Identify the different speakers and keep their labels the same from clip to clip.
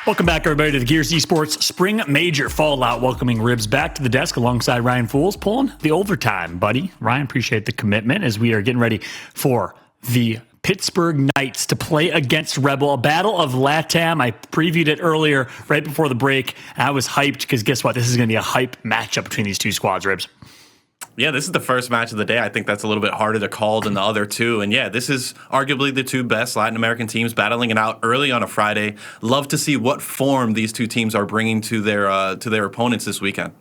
Speaker 1: Welcome back, everybody, to the Gears Esports Spring Major Fallout. Welcoming Ribs back to the desk alongside Ryan Fools, pulling the overtime, buddy. Ryan, appreciate the commitment as we are getting ready for the Pittsburgh Knights to play against Rebel, a battle of LATAM. I previewed it earlier, right before the break, and I was hyped because guess what? This is going to be a hype matchup between these two squads, Ribs.
Speaker 2: Yeah, this is the first match of the day. I think that's a little bit harder to call than the other two. And yeah, this is arguably the two best Latin American teams battling it out early on a Friday. Love to see what form these two teams are bringing to their opponents this weekend.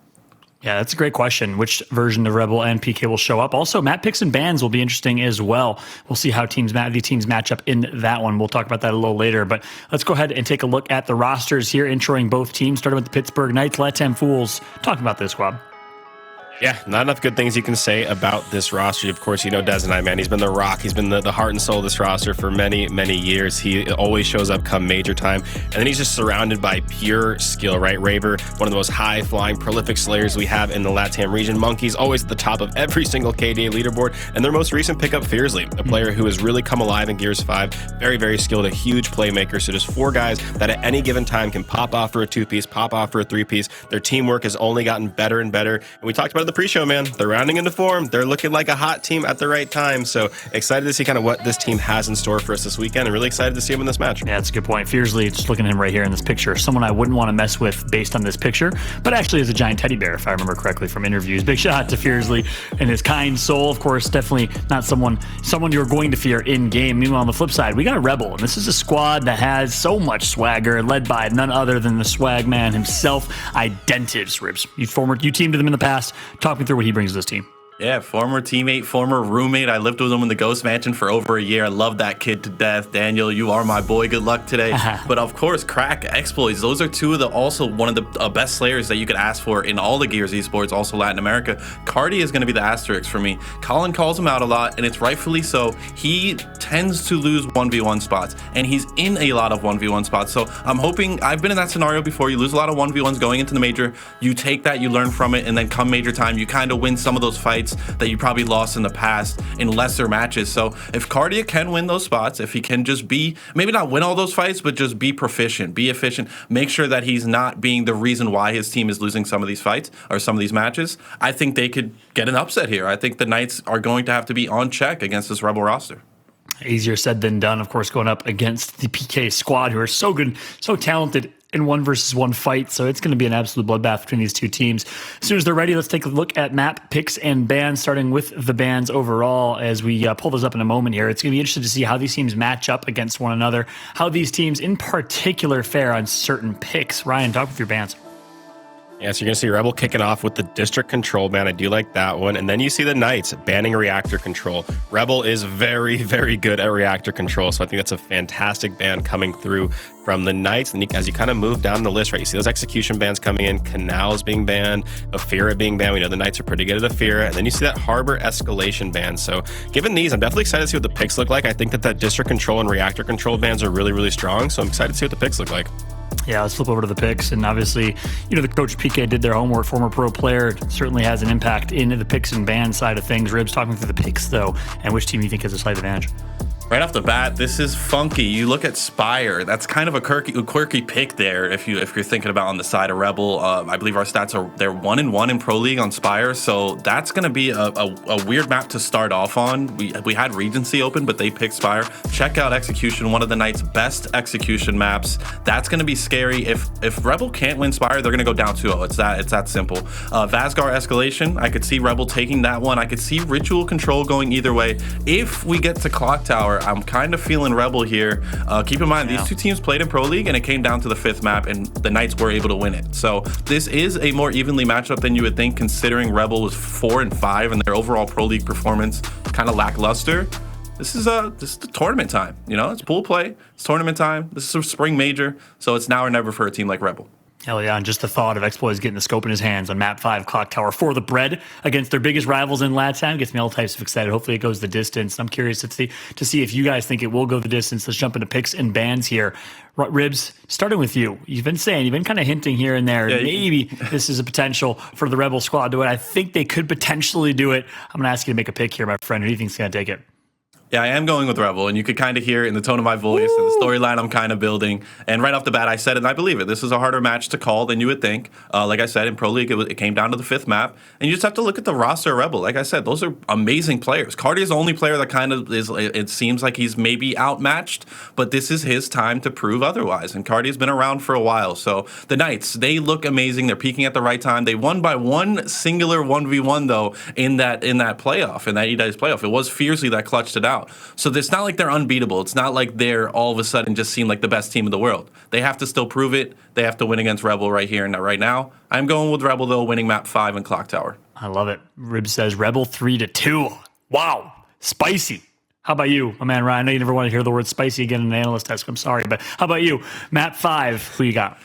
Speaker 1: Yeah, that's a great question. Which version of Rebel and PK will show up? Also, map picks and bans will be interesting as well. We'll see how the teams match up in that one. We'll talk about that a little later. But let's go ahead and take a look at the rosters here, introing both teams, starting with the Pittsburgh Knights, LATAM Fools. Talking about this, Rob.
Speaker 3: Yeah, not enough good things you can say about this roster. Of course, you know Dezonide, man. He's been the rock. He's been the heart and soul of this roster for many, many years. He always shows up come major time. And then he's just surrounded by pure skill, right? Raver, one of the most high-flying, prolific slayers we have in the LATAM region. Monkyz, always at the top of every single KDA leaderboard. And their most recent pickup, Fearzly, a player who has really come alive in Gears 5. Very, very skilled, a huge playmaker. So just four guys that at any given time can pop off for a two-piece, pop off for a three-piece. Their teamwork has only gotten better and better. And we talked about it in the pre-show, man. They're rounding into form. They're looking like a hot team at the right time. So excited to see kind of what this team has in store for us this weekend, and really excited to see them in this match.
Speaker 1: Yeah, that's a good point. Fearzly, just looking at him right here in this picture, someone I wouldn't want to mess with based on this picture, but actually is a giant teddy bear, if I remember correctly from interviews. Big shout out to Fearzly and his kind soul. Of course, definitely not someone you're going to fear in game. Meanwhile, on the flip side, we got a Rebel, and this is a squad that has so much swagger, led by none other than the swag man himself, Identivez. Ribs. You teamed with him in the past. Talk me through what he brings to this team.
Speaker 2: Yeah, former teammate, former roommate. I lived with him in the Ghost Mansion for over a year. I love that kid to death. Daniel, you are my boy. Good luck today. But of course, Crack, Xploidz. Those are two of the one of the best slayers that you could ask for in all the Gears esports, also Latin America. Kardia is going to be the asterisk for me. Colin calls him out a lot, and it's rightfully so. He tends to lose 1v1 spots, and he's in a lot of 1v1 spots. So I'm hoping, I've been in that scenario before. You lose a lot of 1v1s going into the major. You take that, you learn from it, and then come major time, you kind of win some of those fights that you probably lost in the past in lesser matches. So if Kardia can win those spots, if he can just be, maybe not win all those fights, but just be proficient, be efficient, make sure that he's not being the reason why his team is losing some of these fights or some of these matches, I think they could get an upset here. I think the Knights are going to have to be on check against this Rebel roster.
Speaker 1: Easier said than done, of course, going up against the PK squad, who are so good, so talented in 1v1 fight. So it's going to be an absolute bloodbath between these two teams. As soon as they're ready, let's take a look at map picks and bans, starting with the bans overall as we pull those up in a moment here. It's going to be interesting to see how these teams match up against one another, how these teams in particular fare on certain picks. Ryan, talk with your bans.
Speaker 3: Yeah, so you're going to see Rebel kicking off with the District Control ban. I do like that one. And then you see the Knights banning Reactor Control. Rebel is very, very good at Reactor Control, so I think that's a fantastic ban coming through from the Knights. And as you kind of move down the list, right, you see those execution bans coming in, Canals being banned, Afira being banned. We know the Knights are pretty good at Afira. And then you see that Harbor Escalation ban. So given these, I'm definitely excited to see what the picks look like. I think that District Control and Reactor Control bans are really, really strong. So I'm excited to see what the picks look like.
Speaker 1: Yeah, let's flip over to the picks. And obviously, you know, the coach PK did their homework. Former pro player certainly has an impact in the picks and ban side of things. Ribs, talking through the picks, though, and which team you think has a slight advantage.
Speaker 2: Right off the bat, this is funky. You look at Speyer. That's kind of a quirky pick there. If you're thinking about on the side of Rebel, I believe our stats are they're 1-1 in Pro League on Speyer. So that's going to be a weird map to start off on. We had Regency open, but they picked Speyer. Check out Execution, one of the Knights' best execution maps. That's going to be scary. If Rebel can't win Speyer, they're going to go down 2-0. It's that simple. Vasgar Escalation. I could see Rebel taking that one. I could see Ritual Control going either way. If we get to Clocktower, I'm kind of feeling Rebel here. Keep in mind, these two teams played in Pro League, and it came down to the 5th map, and the Knights were able to win it. So this is a more evenly matchup than you would think, considering Rebel was 4-5, and their overall Pro League performance kind of lackluster. This is the tournament time. You know, it's pool play. It's tournament time. This is a spring major, so it's now or never for a team like Rebel.
Speaker 1: Hell yeah, and just the thought of Xploidz getting the scope in his hands on map 5 Clocktower for the bread against their biggest rivals in LATAM gets me all types of excited. Hopefully it goes the distance. I'm curious to see if you guys think it will go the distance. Let's jump into picks and bans here. Ribs, starting with you. You've been kind of hinting here and there, maybe this is a potential for the Rebel squad to do it. I think they could potentially do it. I'm going to ask you to make a pick here, my friend. Who do you think is going to take it?
Speaker 2: Yeah, I am going with Rebel, and you could kind of hear it in the tone of my voice and the storyline I'm kind of building. And right off the bat, I said it, and I believe it. This is a harder match to call than you would think. Like I said, in Pro League, it came down to the 5th map, and you just have to look at the roster of Rebel. Like I said, those are amazing players. Kardia's the only player that kind of is, it seems like he's maybe outmatched, but this is his time to prove otherwise. And Kardia's been around for a while. So the Knights, they look amazing. They're peaking at the right time. They won by one singular 1v1, though, in that playoff, in that Identivez playoff. It was Fearzly that clutched it out. So it's not like they're unbeatable. It's not like they're all of a sudden just seem like the best team in the world. They have to still prove it. They have to win against Rebel right here and right now. I'm going with Rebel, though, winning map 5 in Clocktower.
Speaker 1: I love it. Rib says Rebel 3-2. Wow. Spicy. How about you, my man Ryan? I know you never want to hear the word spicy again in an analyst desk. I'm sorry, but how about you? Map 5, who you got?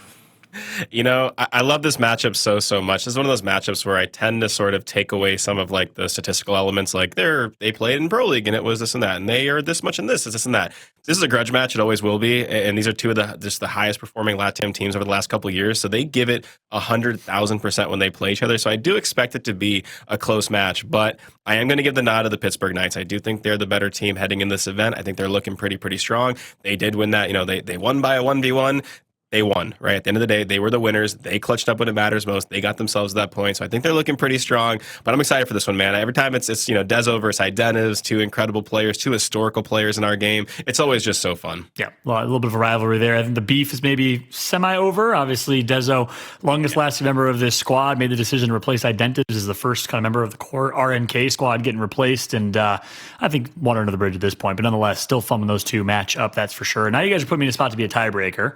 Speaker 3: You know, I love this matchup so much. This is one of those matchups where I tend to sort of take away some of like the statistical elements, like they played in Pro League and it was this and that, and they are this much and this and that. This is a grudge match. It always will be, and these are two of the highest performing LATAM teams over the last couple of years. So they give it 100,000% when they play each other. So I do expect it to be a close match, but I am going to give the nod to the Pittsburgh Knights. I do think they're the better team heading in this event. I think they're looking pretty strong. They did win that. You know, they won by a 1v1. They won, right? At the end of the day, they were the winners. They clutched up when it matters most. They got themselves to that point. So I think they're looking pretty strong. But I'm excited for this one, man. Every time it's Dezo versus Identivez, two incredible players, two historical players in our game. It's always just so fun.
Speaker 1: Yeah, well, a little bit of a rivalry there. I think the beef is maybe semi-over. Obviously, Dezo, longest lasting member of this squad, made the decision to replace Identivez as the first kind of member of the core RNK squad getting replaced. And I think water under the bridge at this point. But nonetheless, still fun when those two match up, that's for sure. Now you guys are putting me in a spot to be a tiebreaker.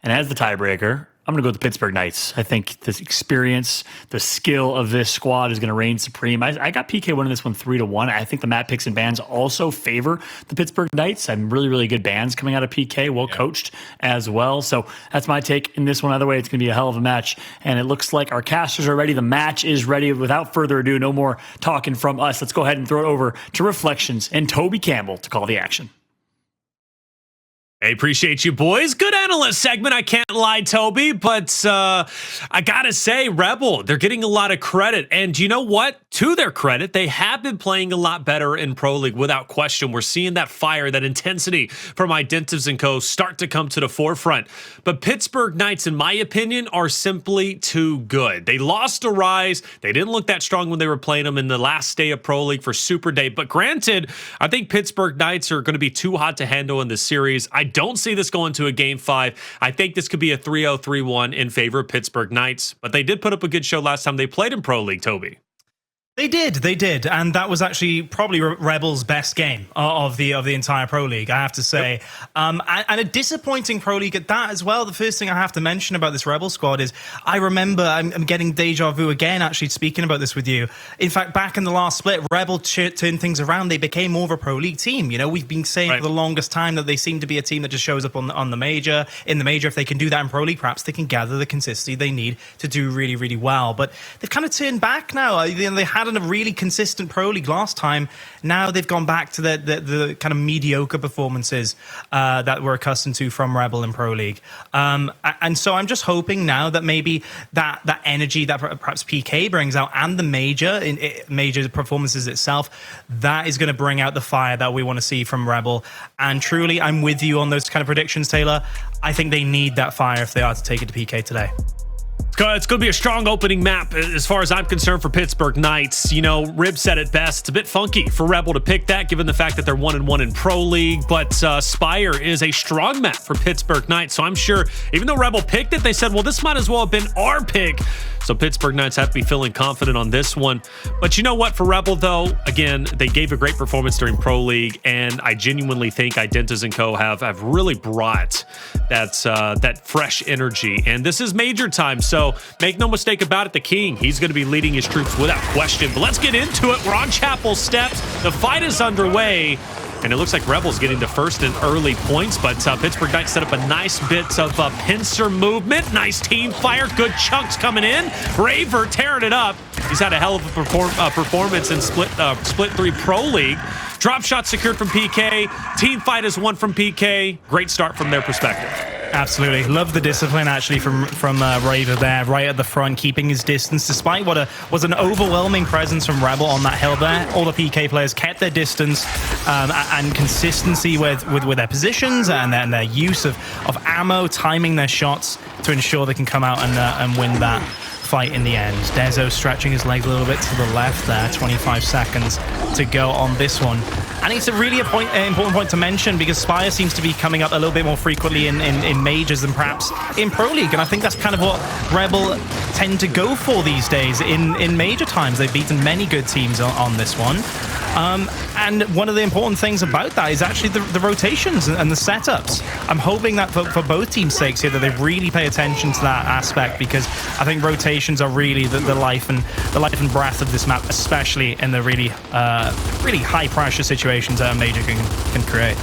Speaker 1: And as the tiebreaker, I'm going to go with the Pittsburgh Knights. I think the experience, the skill of this squad is going to reign supreme. I got PK winning this one 3-1. I think the map picks and bans also favor the Pittsburgh Knights. Some really good bans coming out of PK, well coached as well. So that's my take in this one. Either way, it's going to be a hell of a match. And it looks like our casters are ready. The match is ready. Without further ado, no more talking from us. Let's go ahead and throw it over to Reflections and Toby Campbell to call the action.
Speaker 4: Hey, appreciate you, boys. Good analyst segment. I can't lie, Toby, but I gotta say, Rebel, they're getting a lot of credit. And you know what? To their credit, they have been playing a lot better in Pro League, without question. We're seeing that fire, that intensity from Identivez and Co. start to come to the forefront. But Pittsburgh Knights, in my opinion, are simply too good. They lost to Rise. They didn't look that strong when they were playing them in the last day of Pro League for Super Day. But granted, I think Pittsburgh Knights are going to be too hot to handle in this series. I don't see this going to a Game 5. I think this could be a 3-0, 3-1 in favor of Pittsburgh Knights. But they did put up a good show last time they played in Pro League, Toby.
Speaker 5: They did, and that was actually probably Rebel's best game of the entire Pro League, I have to say. Yep. And a disappointing Pro League at that as well. The first thing I have to mention about this Rebel squad is I remember, I'm getting deja vu again, actually speaking about this with you. In fact, back in the last split, Rebel turned things around. They became more of a Pro League team. You know, we've been saying for the longest time that they seem to be a team that just shows up on the major. In the major, if they can do that in Pro League, perhaps they can gather the consistency they need to do really well. But they've kind of turned back now. They had a really consistent Pro League last time. Now they've gone back to the kind of mediocre performances that we're accustomed to from Rebel in Pro League. And so I'm just hoping now that maybe that energy that perhaps PK brings out and the major performances itself, that is going to bring out the fire that we want to see from Rebel. And truly, I'm with you on those kind of predictions, Taylor. I think they need that fire if they are to take it to PK today.
Speaker 4: It's going to be a strong opening map as far as I'm concerned for Pittsburgh Knights. You know, Rib said it best. It's a bit funky for Rebel to pick that, given the fact that they're 1-1 in Pro League. But Speyer is a strong map for Pittsburgh Knights. So I'm sure, even though Rebel picked it, they said, well, this might as well have been our pick. So Pittsburgh Knights have to be feeling confident on this one. But you know what? For Rebel, though, again, they gave a great performance during Pro League, and I genuinely think Identivez and Co. have really brought that fresh energy. And this is major time, so make no mistake about it, the King, he's going to be leading his troops without question. But let's get into it. We're on Chapel steps. The fight is underway. And it looks like Rebel's getting the first and early points, but Pittsburgh Knights set up a nice bit of pincer movement. Nice team fire. Good chunks coming in. Raver tearing it up. He's had a hell of a performance in Split 3 Pro League. Drop shot secured from PK. Team fight is won from PK. Great start from their perspective.
Speaker 5: Absolutely. Love the discipline, actually, from Raver there, right at the front, keeping his distance, despite what was an overwhelming presence from Rebel on that hill there. All the PK players kept their distance and consistency with their positions and their use of ammo, timing their shots to ensure they can come out and win that fight in the end. Dezo stretching his legs a little bit to the left there. 25 seconds to go on this one. And it's a really important point to mention because Speyer seems to be coming up a little bit more frequently in majors than perhaps in Pro League. And I think that's kind of what Rebel tend to go for these days in major times. They've beaten many good teams on this one. And one of the important things about that is actually the rotations and the setups. I'm hoping that for both teams' sakes here that they really pay attention to that aspect, because I think rotations are really the life and breath of this map, especially in the really high pressure situations that a major can create.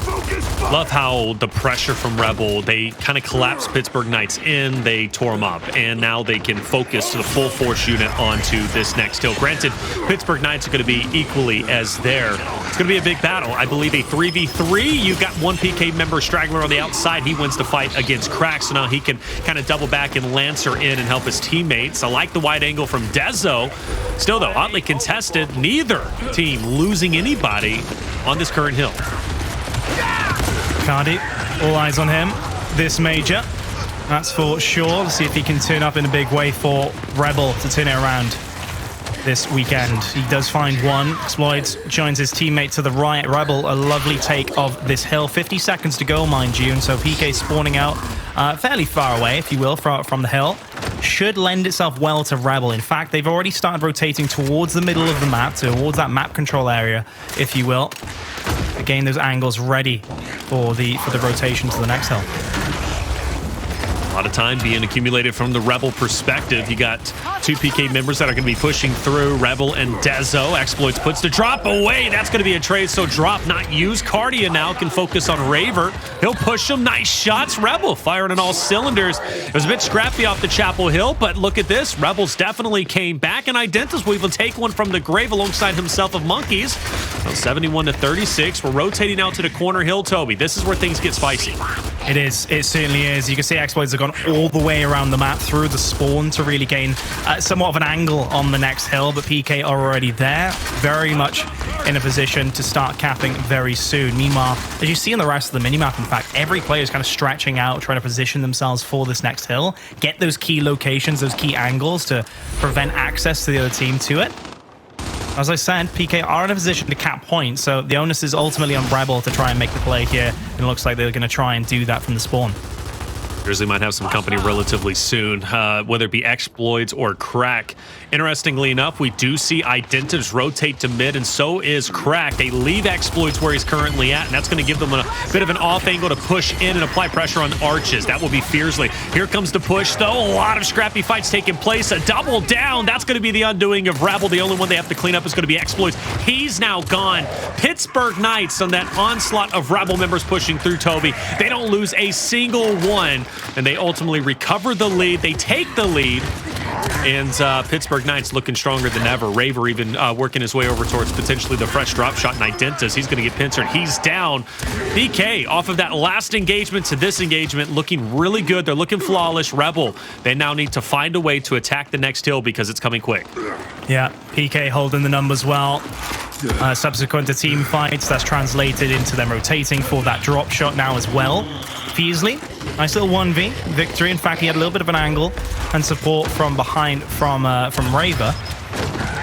Speaker 4: Love how the pressure from Rebel, they kind of collapsed Pittsburgh Knights in, they tore them up, and now they can focus the full force unit onto this next hill. Granted, Pittsburgh Knights are going to be equally as there. It's going to be a big battle. I believe a 3v3. You've got one PK member, Straggler, on the outside. He wins the fight against Crack, so now he can kind of double back and Lancer in and help his teammates. I like the wide angle from Dezo. Still, though, hotly contested. Neither team losing anybody on this current hill.
Speaker 5: Kardia, all eyes on him. This major, that's for sure. Let's see if he can turn up in a big way for Rebel to turn it around this weekend. He does find one. Xploidz joins his teammate to the right. Rebel, a lovely take of this hill. 50 seconds to go, mind you, and so PK spawning out fairly far away, if you will, from the hill. Should lend itself well to Rebel. In fact, they've already started rotating towards the middle of the map, towards that map control area, if you will. Again, those angles ready for the rotation to the next hill.
Speaker 4: A lot of time being accumulated from the Rebel perspective. You got two PK members that are going to be pushing through, Rebel and Dezo. Xploidz puts the drop away. That's going to be a trade, so drop not used. Kardia now can focus on Raver. He'll push him. Nice shots. Rebel firing on all cylinders. It was a bit scrappy off the Chapel Hill, but look at this. Rebels definitely came back, and Identivez will even take one from the grave alongside himself of Monkyz. So 71-36. We're rotating out to the corner hill, Toby. This is where things get spicy.
Speaker 5: It is. It certainly is. You can see Xploidz have gone all the way around the map through the spawn to really gain somewhat of an angle on the next hill, but PK are already there, very much in a position to start capping very soon. Meanwhile, as you see in the rest of the minimap, in fact, every player is kind of stretching out, trying to position themselves for this next hill, get those key locations, those key angles to prevent access to the other team to it. As I said, PK are in a position to cap points, so the onus is ultimately on Rebel to try and make the play here, and it looks like they're going to try and do that from the spawn.
Speaker 4: Fearzly might have some company relatively soon, whether it be Xploidz or Crack. Interestingly enough, we do see Identivez rotate to mid, and so is Crack. They leave Xploidz where he's currently at, and that's going to give them a bit of an off angle to push in and apply pressure on Arches. That will be Fearzly. Here comes the push, though. A lot of scrappy fights taking place. A double down. That's going to be the undoing of Rebel. The only one they have to clean up is going to be Xploidz. He's now gone. Pittsburgh Knights on that onslaught of Rebel members pushing through, Toby. They don't lose a single one, and they ultimately recover the lead. They take the lead, and Pittsburgh Knights looking stronger than ever. Raver even working his way over towards potentially the fresh drop shot, and Identivez, he's going to get pincered. He's down. PK off of that last engagement to this engagement looking really good. They're looking flawless. Rebel, they now need to find a way to attack the next hill because it's coming quick.
Speaker 5: Yeah, PK holding the numbers well. Subsequent to team fights, that's translated into them rotating for that drop shot now as well. Fearzly, nice little 1v victory. In fact, he had a little bit of an angle and support from behind from Raver.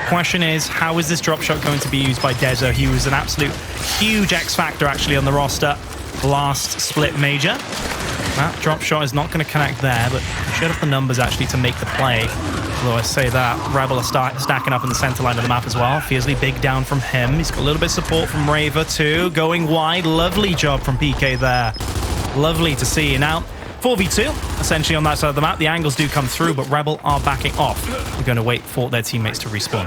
Speaker 5: Question is, how is this drop shot going to be used by Dezo? He was an absolute huge X factor actually on the roster last split major. That drop shot is not going to connect there, but he should have the numbers actually to make the play. Although I say that, Rebel are stacking up in the center line of the map as well. Fearzly big down from him. He's got a little bit of support from Raver too. Going wide, lovely job from PK there. Lovely to see. Now, 4v2, essentially on that side of the map. The angles do come through, but Rebel are backing off. We're going to wait for their teammates to respawn.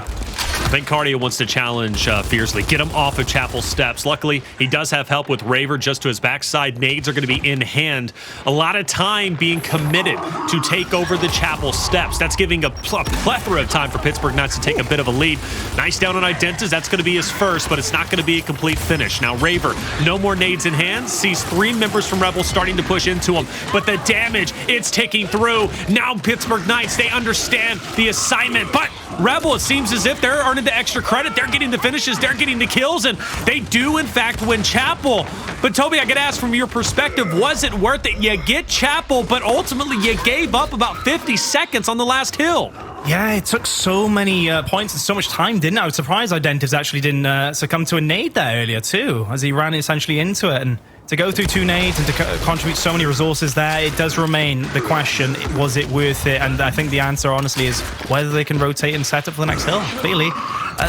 Speaker 4: I think Kardia wants to challenge Fearzly, get him off of Chapel steps. Luckily, he does have help with Raver just to his backside. Nades are going to be in hand. A lot of time being committed to take over the Chapel steps. That's giving a plethora of time for Pittsburgh Knights to take a bit of a lead. Nice down on Identivez. That's going to be his first, but it's not going to be a complete finish. Now, Raver, no more nades in hand, sees 3 members from Rebel starting to push into him, but the damage, it's ticking through. Now, Pittsburgh Knights, they understand the assignment, but Rebel, it seems as if they're earning the extra credit. They're getting the finishes, they're getting the kills, and they do, in fact, win Chapel. But, Toby, I could ask from your perspective, was it worth it? You get Chapel, but ultimately you gave up about 50 seconds on the last hill.
Speaker 5: Yeah, it took so many points and so much time, didn't it? I was surprised Identivez actually didn't succumb to a nade there earlier, too, as he ran essentially into it. And to go through 2 nades and to contribute so many resources there, it does remain the question, was it worth it? And I think the answer, honestly, is whether they can rotate and set up for the next hill. Clearly,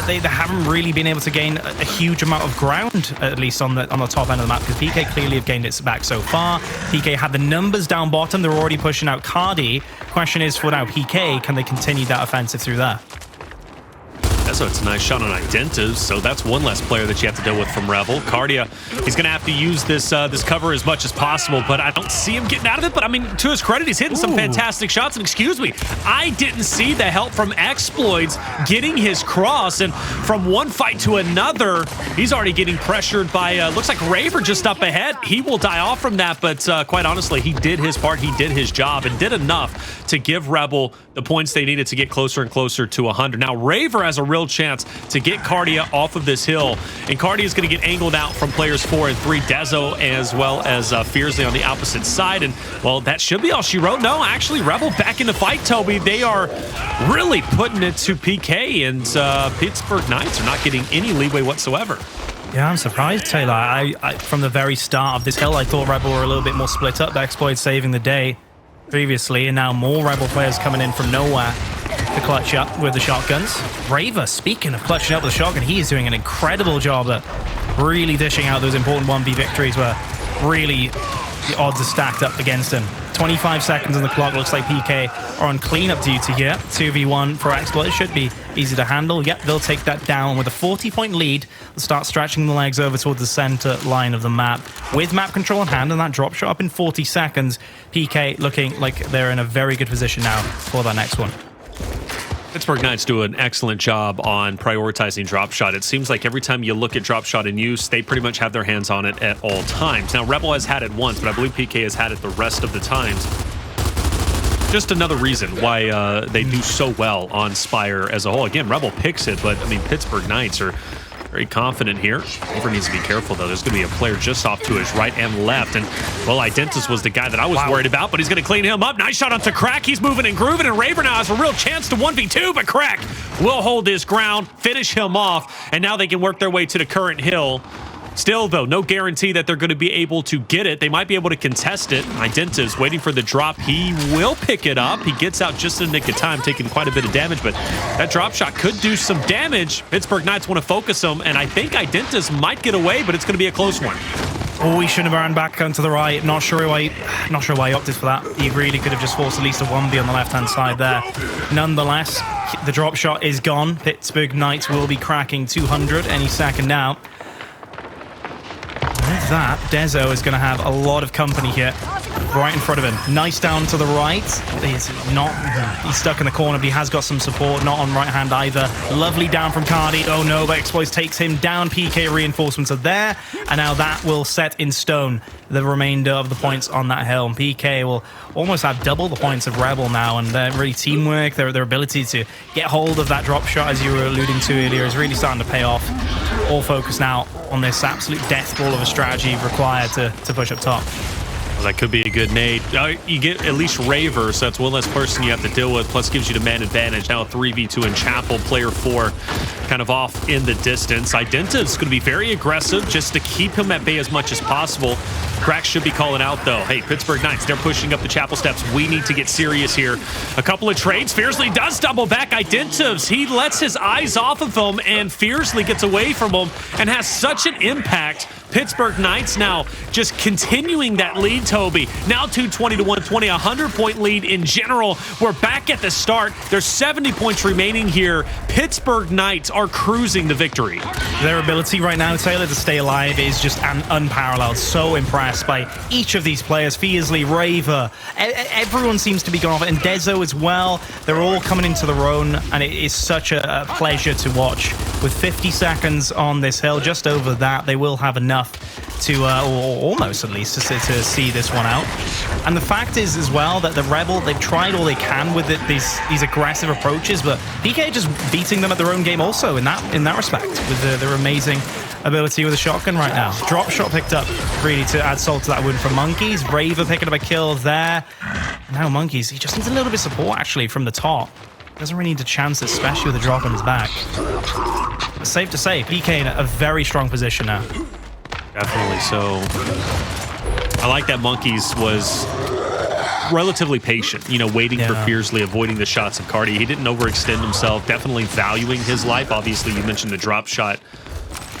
Speaker 5: they haven't really been able to gain a huge amount of ground, at least on the top end of the map, because PK clearly have gained its back so far. PK had the numbers down bottom. They're already pushing out Kardia. Question is, for now, PK, can they continue that offensive through there?
Speaker 4: So it's a nice shot on Identivez, so that's one less player that you have to deal with from Rebel. Kardia, he's going to have to use this this cover as much as possible, but I don't see him getting out of it. But I mean, to his credit, he's hitting some fantastic shots. And excuse me, I didn't see the help from Xploidz getting his cross. And from one fight to another, he's already getting pressured by, looks like Raver just up ahead. He will die off from that, but quite honestly, he did his part. He did his job and did enough to give Rebel the points they needed to get closer and closer to 100. Now, Raver has a real chance to get Kardia off of this hill, and Kardia is going to get angled out from players 4 and 3, Dezo as well as Fearzly on the opposite side. And well, that should be all she wrote. No, actually, Rebel back in the fight, Toby. They are really putting it to PK, and Pittsburgh Knights are not getting any leeway whatsoever.
Speaker 5: Yeah, I'm surprised, Taylor. I from the very start of this hill, I thought Rebel were a little bit more split up. Xploidz saving the day previously, and now more Rebel players coming in from nowhere to clutch up with the shotguns. Raver, speaking of clutching up with the shotgun, he is doing an incredible job at really dishing out those important 1v victories where really the odds are stacked up against him. 25 seconds on the clock. Looks like PK are on cleanup duty here. 2v1 for Xploidz should be easy to handle. Yep, they'll take that down with a 40-point lead. They'll start stretching the legs over towards the center line of the map. With map control in hand and that drop shot up in 40 seconds, PK looking like they're in a very good position now for that next one.
Speaker 4: Pittsburgh Knights do an excellent job on prioritizing drop shot. It seems like every time you look at drop shot in use, they pretty much have their hands on it at all times. Now, Rebel has had it once, but I believe PK has had it the rest of the times. Just another reason why they do so well on Speyer as a whole. Again, Rebel picks it, but I mean, Pittsburgh Knights are very confident here. Raver needs to be careful, though. There's going to be a player just off to his right and left. And, well, Identivez was the guy that I was worried about, but he's going to clean him up. Nice shot onto Crack. He's moving and grooving, and Raver now has a real chance to 1v2, but Crack will hold his ground, finish him off, and now they can work their way to the current hill. Still, though, no guarantee that they're going to be able to get it. They might be able to contest it. Identivez waiting for the drop. He will pick it up. He gets out just in the nick of time, taking quite a bit of damage, but that drop shot could do some damage. Pittsburgh Knights want to focus him, and I think Identivez might get away, but it's going to be a close one.
Speaker 5: Oh, he shouldn't have ran back onto the right. Not sure why he opted for that. He really could have just forced at least a 1v on the left-hand side there. Nonetheless, the drop shot is gone. Pittsburgh Knights will be cracking 200 any second now. With that, Dezo is going to have a lot of company here right in front of him. Nice down to the right. He's stuck in the corner, but he has got some support. Not on right hand either. Lovely down from Kardia. Oh no, but Xploidz takes him down. PK reinforcements are there, and now that will set in stone the remainder of the points on that hill. And PK will almost have double the points of Rebel now, and their really teamwork, their ability to get hold of that drop shot, as you were alluding to earlier, is really starting to pay off. All focus now on this absolute death ball of a strategy required to push up top.
Speaker 4: Well, that could be a good nade. You get at least Raver, so that's one less person you have to deal with, plus gives you the man advantage. Now a 3v2 in Chapel, player 4 kind of off in the distance. Identivez is going to be very aggressive just to keep him at bay as much as possible. Crack should be calling out, though. Hey, Pittsburgh Knights, they're pushing up the Chapel steps. We need to get serious here. A couple of trades. Fearzly does double back Identivez. He lets his eyes off of him, and Fearzly gets away from him and has such an impact Pittsburgh Knights now just continuing that lead, Toby. Now 220 to 120, 100-point lead in general. We're back at the start. There's 70 points remaining here. Pittsburgh Knights are cruising to victory.
Speaker 5: Their ability right now, Taylor, to stay alive is just unparalleled. So impressed by each of these players. Fearzly, Raver, everyone seems to be going off, and Dezo as well. They're all coming into their own, and it is such a pleasure to watch. With 50 seconds on this hill, just over that, they will have enough to, or almost at least, to see this one out. And the fact is as well that the Rebel, they've tried all they can with these aggressive approaches, but PK just beating them at their own game also in that respect, with their amazing ability with a shotgun right now. Drop shot picked up really to add salt to that wound from Monkyz. Raver picking up a kill there. Now Monkyz, he just needs a little bit of support actually from the top. Doesn't really need a chance, especially with a drop on his back. But safe to say, PK in a very strong position now.
Speaker 4: Definitely so. I like that Monkyz was relatively patient, waiting for Fearzly, avoiding the shots of Kardia. He didn't overextend himself, definitely valuing his life. Obviously, you mentioned the drop shot,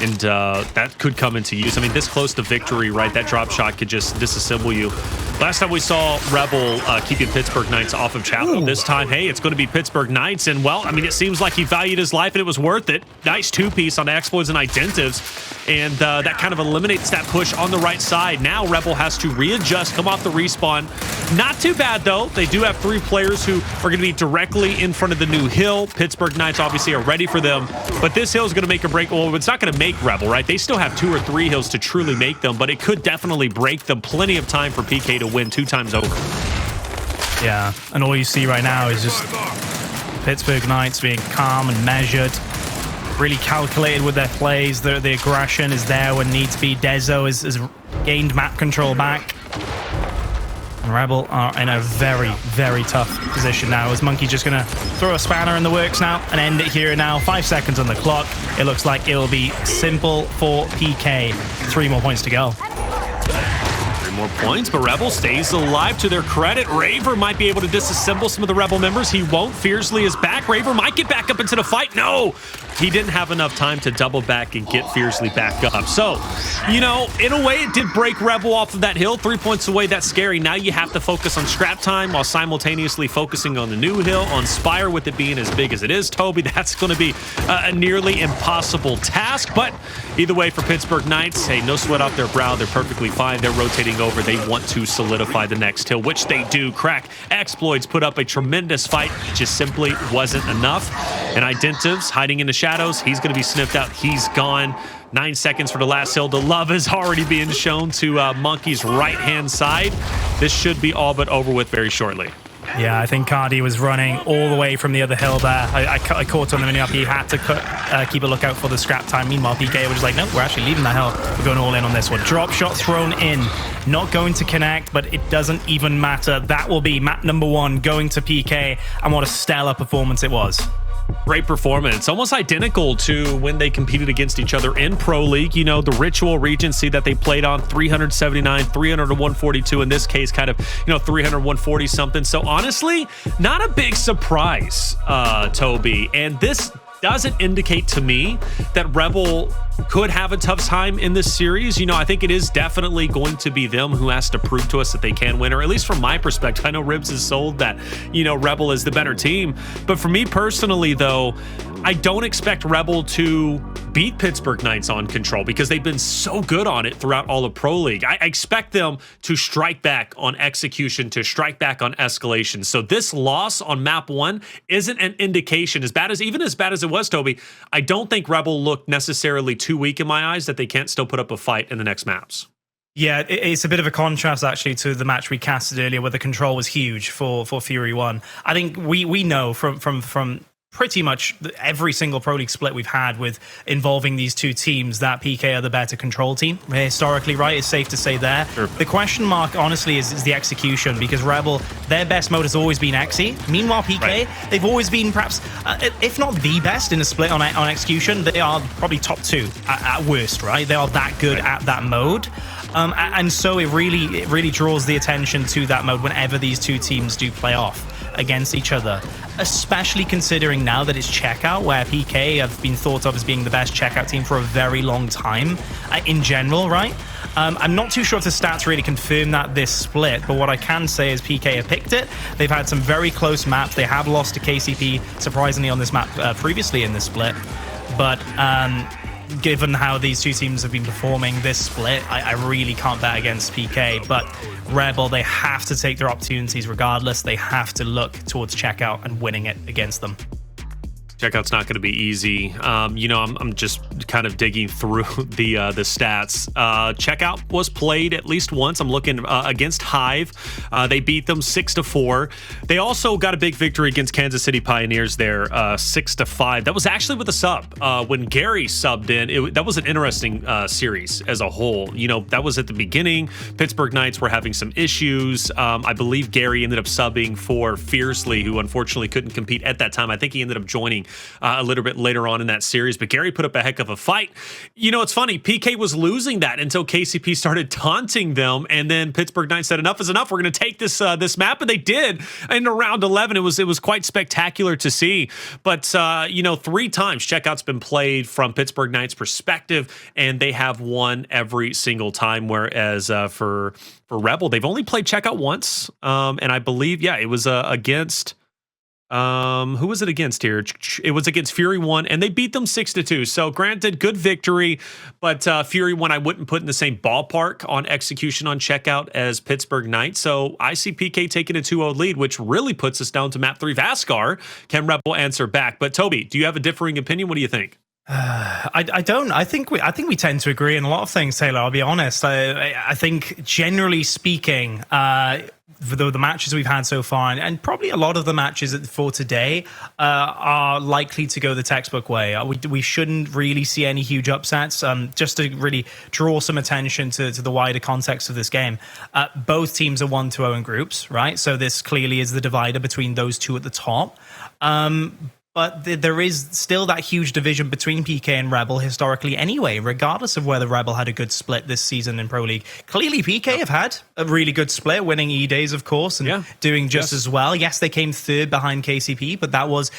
Speaker 4: and that could come into use. I mean, this close to victory, right? That drop shot could just disassemble you. Last time we saw Rebel keeping Pittsburgh Knights off of Chapel. This time, hey, it's going to be Pittsburgh Knights. And, well, I mean, it seems like he valued his life and it was worth it. Nice two-piece on Xploidz and Identivez. And that kind of eliminates that push on the right side. Now Rebel has to readjust, come off the respawn. Not too bad, though. They do have 3 players who are going to be directly in front of the new hill. Pittsburgh Knights obviously are ready for them. But this hill is going to make or break. Well, it's not going to make Rebel, right? They still have 2 or 3 hills to truly make them, but it could definitely break them. Plenty of time for PK to win 2 times over.
Speaker 5: Yeah, and all you see right now is just Pittsburgh Knights being calm and measured, really calculated with their plays. The aggression is there when needs be. Dezo has gained map control back. And Rebel are in a very, very tough position now, as Monkyz just going to throw a spanner in the works now and end it here now. 5 seconds on the clock. It looks like it will be simple for PK. 3 more points to go.
Speaker 4: 3 more points, but Rebel stays alive. To their credit, Raver might be able to disassemble some of the Rebel members. He won't. Fearzly is back. Raver might get back up into the fight. No! He didn't have enough time to double back and get Fearzly back up. So, in a way, it did break Rebel off of that hill. 3 points away, that's scary. Now you have to focus on scrap time while simultaneously focusing on the new hill, on Speyer, with it being as big as it is, Toby. That's going to be a nearly impossible task. But either way, for Pittsburgh Knights, hey, no sweat off their brow. They're perfectly fine. They're rotating over. They want to solidify the next hill, which they do. Crack. Xploidz put up a tremendous fight. It just simply wasn't enough. And Identivez hiding in the shadows. He's going to be sniffed out. He's gone. 9 seconds for the last hill. The love is already being shown to Monkyz' right-hand side. This should be all but over with very shortly.
Speaker 5: Yeah, I think Kardia was running all the way from the other hill there. I caught on the mini up. He had to keep a lookout for the scrap time. Meanwhile, PK was just like, no, we're actually leaving that hill. We're going all in on this one. Drop shot thrown in. Not going to connect, but it doesn't even matter. That will be map number 1 going to PK. And what a stellar performance it was.
Speaker 4: Great performance, almost identical to when they competed against each other in Pro League. The Ritual Regency that they played on, 379, 300 to 142. In this case, kind of, 300, 140 something. So honestly, not a big surprise, Toby. And this doesn't indicate to me that Rebel could have a tough time in this series. I think it is definitely going to be them who has to prove to us that they can win, or at least from my perspective. I know Ribs is sold that, Rebel is the better team. But for me personally, though, I don't expect Rebel to beat Pittsburgh Knights on control because they've been so good on it throughout all of Pro League. I expect them to strike back on execution, to strike back on escalation. So this loss on map 1 isn't an indication, even as bad as it was, Toby. I don't think Rebel looked necessarily too weak in my eyes that they can't still put up a fight in the next maps.
Speaker 5: Yeah, it's a bit of a contrast actually to the match we casted earlier where the control was huge for Fury 1. I think we know from pretty much every single Pro League split we've had with involving these two teams that PK are the better control team. Historically, right? It's safe to say there. Sure. The question mark, honestly, is the execution, because Rebel, their best mode has always been Xe. Meanwhile, PK, they've always been perhaps, if not the best in a split on execution, they are probably top 2 at worst, right? They are that good at that mode. And so it really draws the attention to that mode whenever these two teams do play off against each other, especially considering now that it's Checkout, where PK have been thought of as being the best Checkout team for a very long time in general, right? I'm not too sure if the stats really confirm that this split, but what I can say is PK have picked it. They've had some very close maps. They have lost to KCP, surprisingly, on this map previously in this split. But given how these two teams have been performing this split, I really can't bet against PK. But Rebel, they have to take their opportunities regardless. They have to look towards Checkout and winning it against them.
Speaker 4: Checkout's not going to be easy. I'm just kind of digging through the stats. Checkout was played at least once. I'm looking against Hive. They beat them 6-4. They also got a big victory against Kansas City Pioneers there, 6-5. That was actually with a sub. When Gary subbed in, that was an interesting series as a whole. That was at the beginning. Pittsburgh Knights were having some issues. I believe Gary ended up subbing for Fearzly, who unfortunately couldn't compete at that time. I think he ended up joining a little bit later on in that series, but Gary put up a heck of a fight. It's funny, PK was losing that until KCP started taunting them, and then Pittsburgh Knights said enough is enough, we're going to take this map, and they did. In round 11, it was quite spectacular to see. But 3 times Checkout's been played from Pittsburgh Knights perspective, and they have won every single time, whereas for Rebel, they've only played Checkout once, and I believe it was against who was it against here? It was against Fury 1, and they beat them 6-2. So granted, good victory, but Fury 1 I wouldn't put in the same ballpark on execution on Checkout as Pittsburgh Knights. So I see PK taking a 2-0 lead, which really puts us down to map 3. Vasgar, can Rebel answer back? But Toby, do you have a differing opinion? What do you think?
Speaker 5: I don't. I think we tend to agree in a lot of things, Taylor. I'll be honest. I think generally speaking, the matches we've had so far, and probably a lot of the matches for today, are likely to go the textbook way. We shouldn't really see any huge upsets. Just to really draw some attention to the wider context of this game, both teams are 1-0 in groups, right? So this clearly is the divider between those two at the top. But there is still that huge division between PK and Rebel historically anyway, regardless of whether Rebel had a good split this season in Pro League. Clearly, PK have had a really good split, winning E-Days, of course, and doing just as well. Yes, they came third behind KCP, but that was,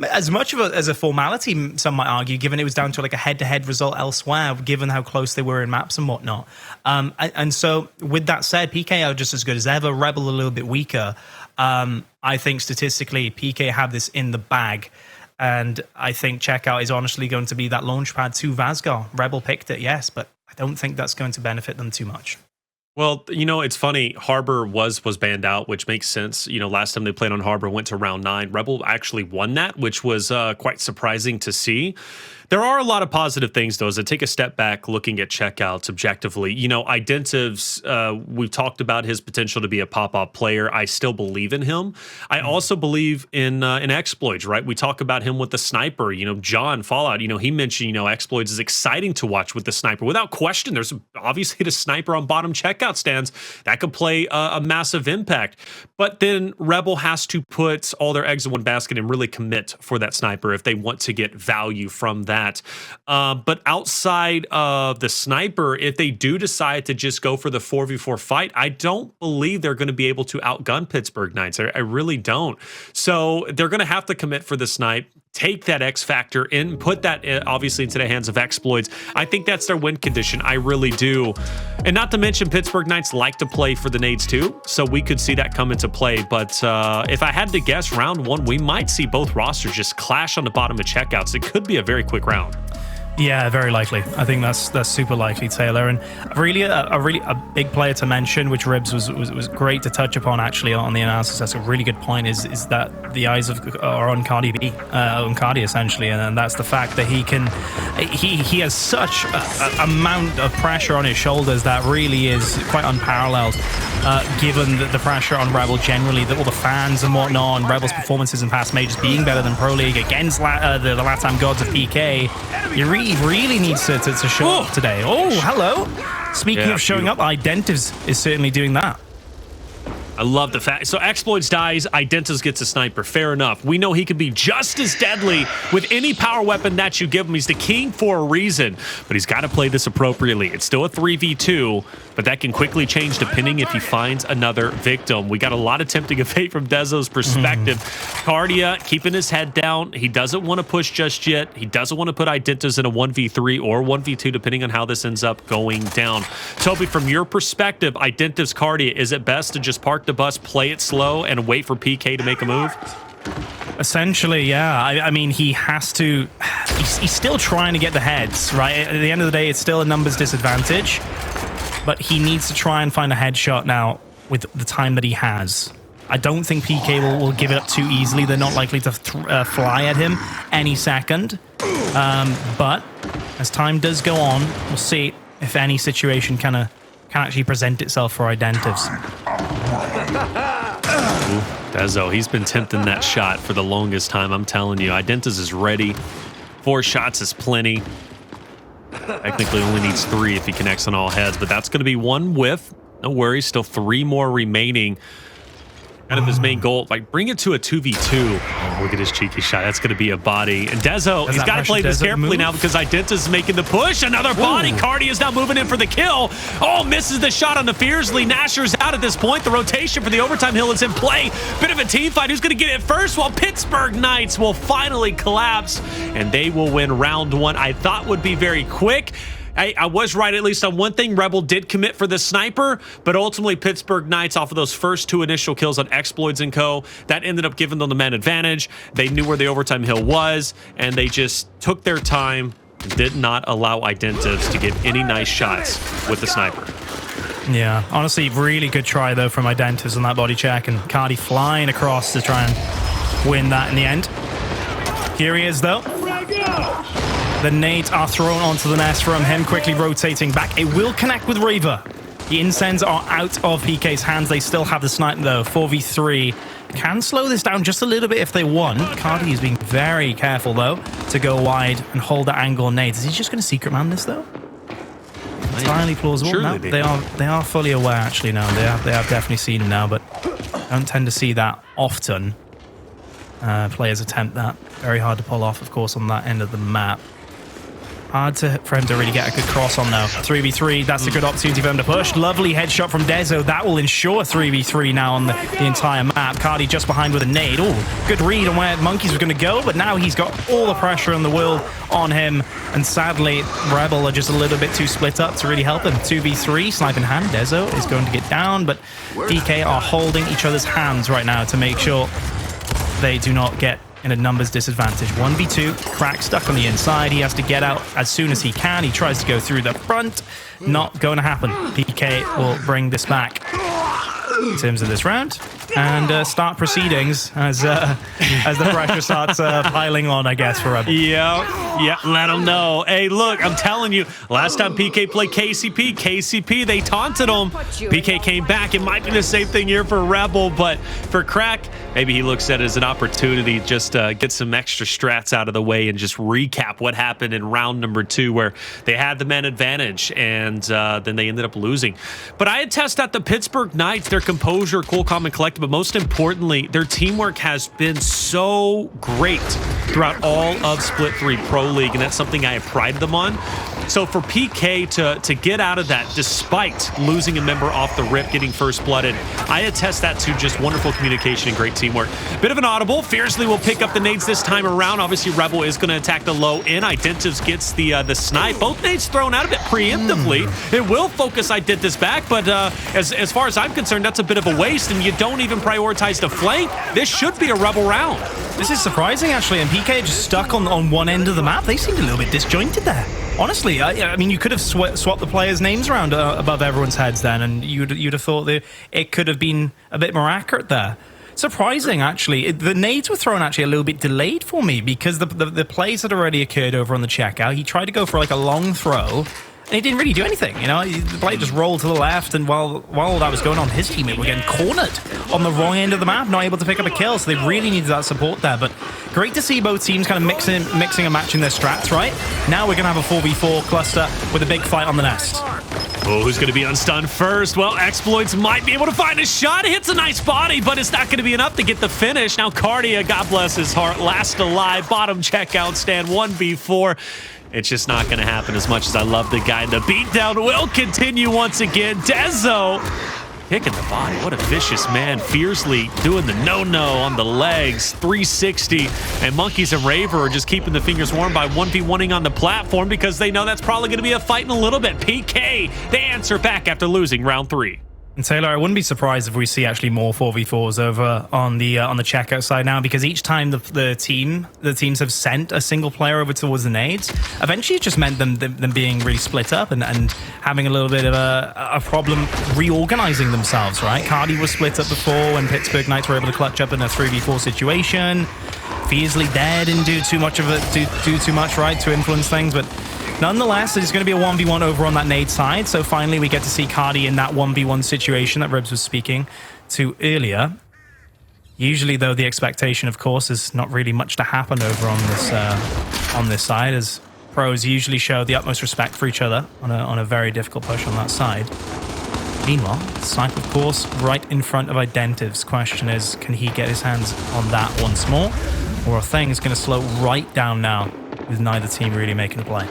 Speaker 5: as much of as a formality, some might argue, given it was down to like a head-to-head result elsewhere, given how close they were in maps and whatnot. And so, with that said, PK are just as good as ever, Rebel a little bit weaker. I think statistically, PK have this in the bag, and I think Checkout is honestly going to be that launchpad to Vasgar. Rebel picked it, yes, but I don't think that's going to benefit them too much.
Speaker 4: Well, it's funny. Harbor was banned out, which makes sense. Last time they played on Harbor went to round 9. Rebel actually won that, which was quite surprising to see. There are a lot of positive things, though, as I take a step back looking at Checkouts objectively. Identivez, we've talked about his potential to be a pop-up player. I still believe in him. I also believe in Xploidz, right? We talk about him with the sniper. John Fallout, he mentioned, Xploidz is exciting to watch with the sniper. Without question, there's obviously the sniper on bottom Checkout stands. That could play a massive impact. But then Rebel has to put all their eggs in one basket and really commit for that sniper if they want to get value from that. But outside of the sniper, if they do decide to just go for the 4v4 fight, I don't believe they're going to be able to outgun Pittsburgh Knights. I really don't. So they're going to have to commit for the snipe, take that X factor and put that obviously into the hands of Xploidz. I think that's their win condition. I really do. And not to mention Pittsburgh Knights like to play for the nades too, so we could see that come into play. But if I had to guess, round 1, we might see both rosters just clash on the bottom of Checkouts. It could be a very quick round.
Speaker 5: Yeah, very likely. I think that's super likely, Taylor. And really a big player to mention, which Ribs was great to touch upon actually on the analysis. That's a really good point. Is that the eyes are on Kardia essentially, and that's the fact that he has such a amount of pressure on his shoulders that really is quite unparalleled. Given the pressure on Rebel generally, all the fans and whatnot, and Rebel's performances in past majors being better than Pro League against the LATAM gods of PK, you really needs to show up today. Oh, hello. Speaking of showing up, Identivez is certainly doing that.
Speaker 4: I love the fact. So Xploidz dies, Identivez gets a sniper. Fair enough. We know he can be just as deadly with any power weapon that you give him. He's the king for a reason, but he's got to play this appropriately. It's still a 3v2, but that can quickly change depending if he finds another victim. We got a lot of tempting of fate from Dezo's perspective. Kardia keeping his head down. He doesn't want to push just yet. He doesn't want to put Identivez in a 1v3 or 1v2, depending on how this ends up going down. Toby, from your perspective, Identivez Kardia, is it best to just park the bus, play it slow, and wait for PK to make a move?
Speaker 5: Essentially, yeah. I mean, he has to... He's still trying to get the heads, right? At the end of the day, it's still a numbers disadvantage, but he needs to try and find a headshot now with the time that he has. I don't think PK will give it up too easily. They're not likely to fly at him any second. But as time does go on, we'll see if any situation can actually present itself for Identivez.
Speaker 4: Dezo, he's been tempting that shot for the longest time. I'm telling you, Identivez is ready. 4 shots is plenty. Technically only needs 3 if he connects on all heads, but that's going to be 1 whiff. No worries, still 3 more remaining. Kind of his main goal, like bring it to a 2v2. Oh, look at his cheeky shot. That's going to be a body. And Dezo, he's got to play this carefully now because Identivez is making the push. Another body. Kardia is now moving in for the kill. Oh, misses the shot on the Fearzly. Nasher's out at this point. The rotation for the overtime hill is in play. Bit of a team fight. Who's going to get it first? Well, Pittsburgh Knights will finally collapse, and they will win round 1. I thought would be very quick. I was right at least on one thing. Rebel did commit for the sniper, but ultimately Pittsburgh Knights, off of those first 2 initial kills on Xploidz and co, that ended up giving them the man advantage. They knew where the overtime hill was, and they just took their time and did not allow Identivez to get any nice shots with the sniper.
Speaker 5: Yeah, honestly, really good try, though, from Identivez on that body check, and Kardia flying across to try and win that in the end. Here he is, though. The nades are thrown onto the nest from him, quickly rotating back. It will connect with Raver. The incens are out of PK's hands. They still have the sniper, though. 4v3 can slow this down just a little bit if they want. Kardia is being very careful, though, to go wide and hold that angle on nades. Is he just going to secret man this, though? Entirely plausible. No, they are fully aware, actually, now. They have definitely seen him now, but don't tend to see that often. Players attempt that. Very hard to pull off, of course, on that end of the map. Hard for him to really get a good cross on, though. 3v3, that's a good opportunity for him to push. Lovely headshot from Dezo. That will ensure 3v3 now on the entire map. Kardia just behind with a nade. Oh, good read on where Monkyz was going to go, but now he's got all the pressure in the world on him. And sadly, Rebel are just a little bit too split up to really help him. 2v3, snipe in hand. Dezo is going to get down, but DK are holding each other's hands right now to make sure they do not get in a numbers disadvantage. 1v2, Crack stuck on the inside. He has to get out as soon as he can. He tries to go through the front. Not going to happen. PK will bring this back in terms of this round and start proceedings as the pressure starts piling on, I guess, for Rebel.
Speaker 4: Yeah, let them know. Hey, look, I'm telling you, last time PK played KCP, they taunted him. PK came back. It might be the same thing here for Rebel, but for Crack, maybe he looks at it as an opportunity just to get some extra strats out of the way and just recap what happened in round number 2, where they had the man advantage and then they ended up losing. But I attest that the Pittsburgh Knights, their composure, cool, calm, and collected, but most importantly, their teamwork has been so great throughout all of Split 3 Pro League, and that's something I have prided them on. So for PK to get out of that, despite losing a member off the rip, getting first blooded, I attest that to just wonderful communication and great teamwork. Bit of an audible. Fearzly will pick up the nades this time around. Obviously, Rebel is going to attack the low end. Identivez gets the snipe. Both nades thrown out a bit preemptively. It will focus Identivez back, but as far as I'm concerned, that's a bit of a waste, and you don't even prioritize the flank. This should be a Rebel round.
Speaker 5: This is surprising, actually, and PK just stuck on one end of the map. They seemed a little bit disjointed there. Honestly, I mean, you could have swapped the players' names around above everyone's heads then, and you'd have thought that it could have been a bit more accurate there. Surprising, actually. The nades were thrown actually a little bit delayed for me because the plays had already occurred over on the checkout. He tried to go for like a long throw, and he didn't really do anything. You know, the blade just rolled to the left, and while all that was going on, his teammate were getting cornered on the wrong end of the map, not able to pick up a kill, so they really needed that support there. But great to see both teams kind of mixing and matching their strats, right? Now we're going to have a 4v4 cluster with a big fight on the nest.
Speaker 4: Oh, who's going to be unstunned first? Well, Xploidz might be able to find a shot. It hits a nice body, but it's not going to be enough to get the finish. Now Kardia, God bless his heart, last alive, bottom checkout stand, 1v4. It's just not going to happen as much as I love the guy. The beatdown will continue once again. Dezo kicking the body. What a vicious man. Fearzly doing the no-no on the legs. 360. And Monkyz and Raver are just keeping the fingers warm by 1v1ing on the platform because they know that's probably going to be a fight in a little bit. PK, they answer back after losing round 3.
Speaker 5: And Taylor, I wouldn't be surprised if we see actually more 4v4s over on the checkout side now, because each time the teams have sent a single player over towards the nades, eventually it just meant them being really split up and having a little bit of a problem reorganizing themselves, right? Kardia was split up before when Pittsburgh Knights were able to clutch up in a 3v4 situation. Fearzly there didn't do too much, right, to influence things, but nonetheless, it's going to be a 1v1 over on that nade side, so finally we get to see Kardia in that 1v1 situation that Ribs was speaking to earlier. Usually, though, the expectation, of course, is not really much to happen over on this side, as pros usually show the utmost respect for each other on a very difficult push on that side. Meanwhile, Snipe, of course, right in front of Identivez. Question is, can he get his hands on that once more? Or are things going to slow right down now with neither team really making a play?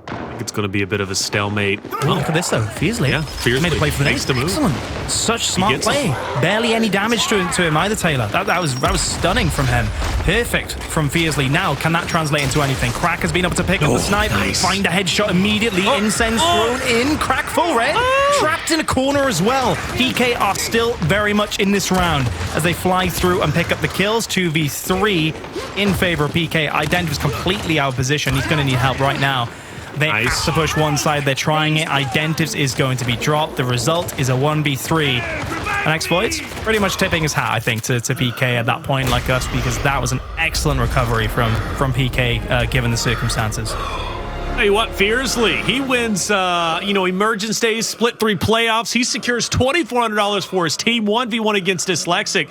Speaker 4: I think it's going to be a bit of a stalemate.
Speaker 5: Oh, look at this, though. Fearzly.
Speaker 4: Yeah, Fearzly
Speaker 5: made a play for the
Speaker 4: makes the move.
Speaker 5: Excellent. Such smart play. Barely any damage to him either, Taylor. That was stunning from him. Perfect from Fearzly. Now, can that translate into anything? Crack has been able to pick up the snipe, find a headshot immediately. Incense thrown in. Crack full red. Trapped in a corner as well. PK are still very much in this round as they fly through and pick up the kills. 2v3 in favor of PK. Identivez completely out of position. He's going to need help right now. They have to push one side. They're trying it. Identivez is going to be dropped. The result is a 1v3. And Xploidz pretty much tipping his hat, I think, to PK at that point, like us, because that was an excellent recovery from PK, given the circumstances.
Speaker 4: Tell you what, Fearzly, he wins, Emergence Days, Split 3 playoffs. He secures $2,400 for his team, 1v1 against Dyslexic.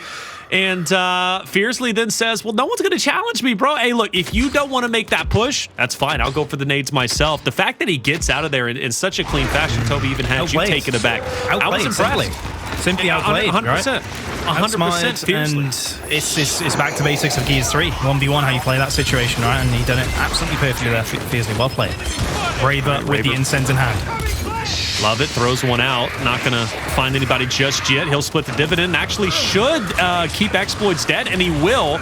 Speaker 4: And Fearzly then says, well, no one's going to challenge me, bro. Hey, look, if you don't want to make that push, that's fine. I'll go for the nades myself. The fact that he gets out of there in such a clean fashion, Toby, even had you taken it back. I was impressed.
Speaker 5: Simply outplayed,
Speaker 4: 100%.
Speaker 5: Right?
Speaker 4: 100%.
Speaker 5: And it's back to basics of Gears 3. 1v1, how you play that situation, right? And he done it absolutely perfectly there. Fearzly, well played. Raver with the incense in hand.
Speaker 4: Love it. Throws one out. Not going to find anybody just yet. He'll split the dividend. Actually should keep Xploidz dead, and he will.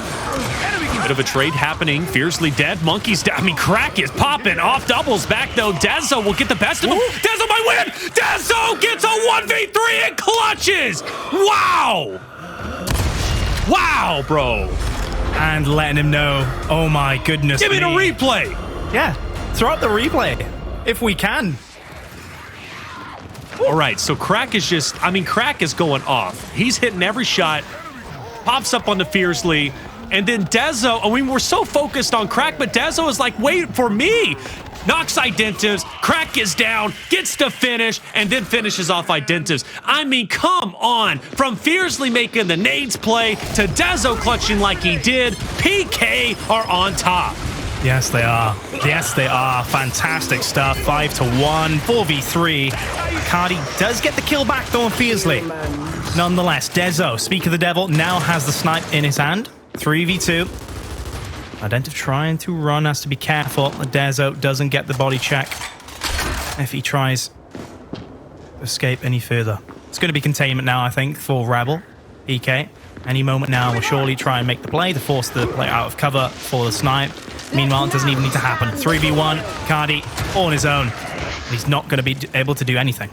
Speaker 4: Bit of a trade happening. Fearzly dead. Monkyz dead. I mean, Crack is popping off doubles back, though. Dezo will get the best of him. Dezo might win. Dezo gets a 1v3 and clutches. Wow. Wow, bro.
Speaker 5: And letting him know, oh my goodness.
Speaker 4: Give me the replay.
Speaker 5: Yeah, throw out the replay if we can.
Speaker 4: All right, so Crack is Crack is going off. He's hitting every shot, pops up on the Fearzly, and then Dezo, I mean, we're so focused on Crack, but Dezo is like, wait for me. Knocks Identivez, Crack is down, gets to finish, and then finishes off Identivez. I mean, come on. From Fearzly making the nades play to Dezo clutching like he did, PK are on top.
Speaker 5: Yes, they are. Yes, they are. Fantastic stuff. 5-1, 4v3. Kardia does get the kill back, though, on Fearzly. Nonetheless, Dezo, speak of the devil, now has the snipe in his hand. 3v2. Identivez trying to run, has to be careful. Dezo doesn't get the body check if he tries to escape any further. It's going to be containment now, I think, for Rebel. PK. Any moment now will surely try and make the play to force the play out of cover for the snipe. Meanwhile, it doesn't even need to happen. 3v1, Kardia all on his own. He's not going to be able to do anything.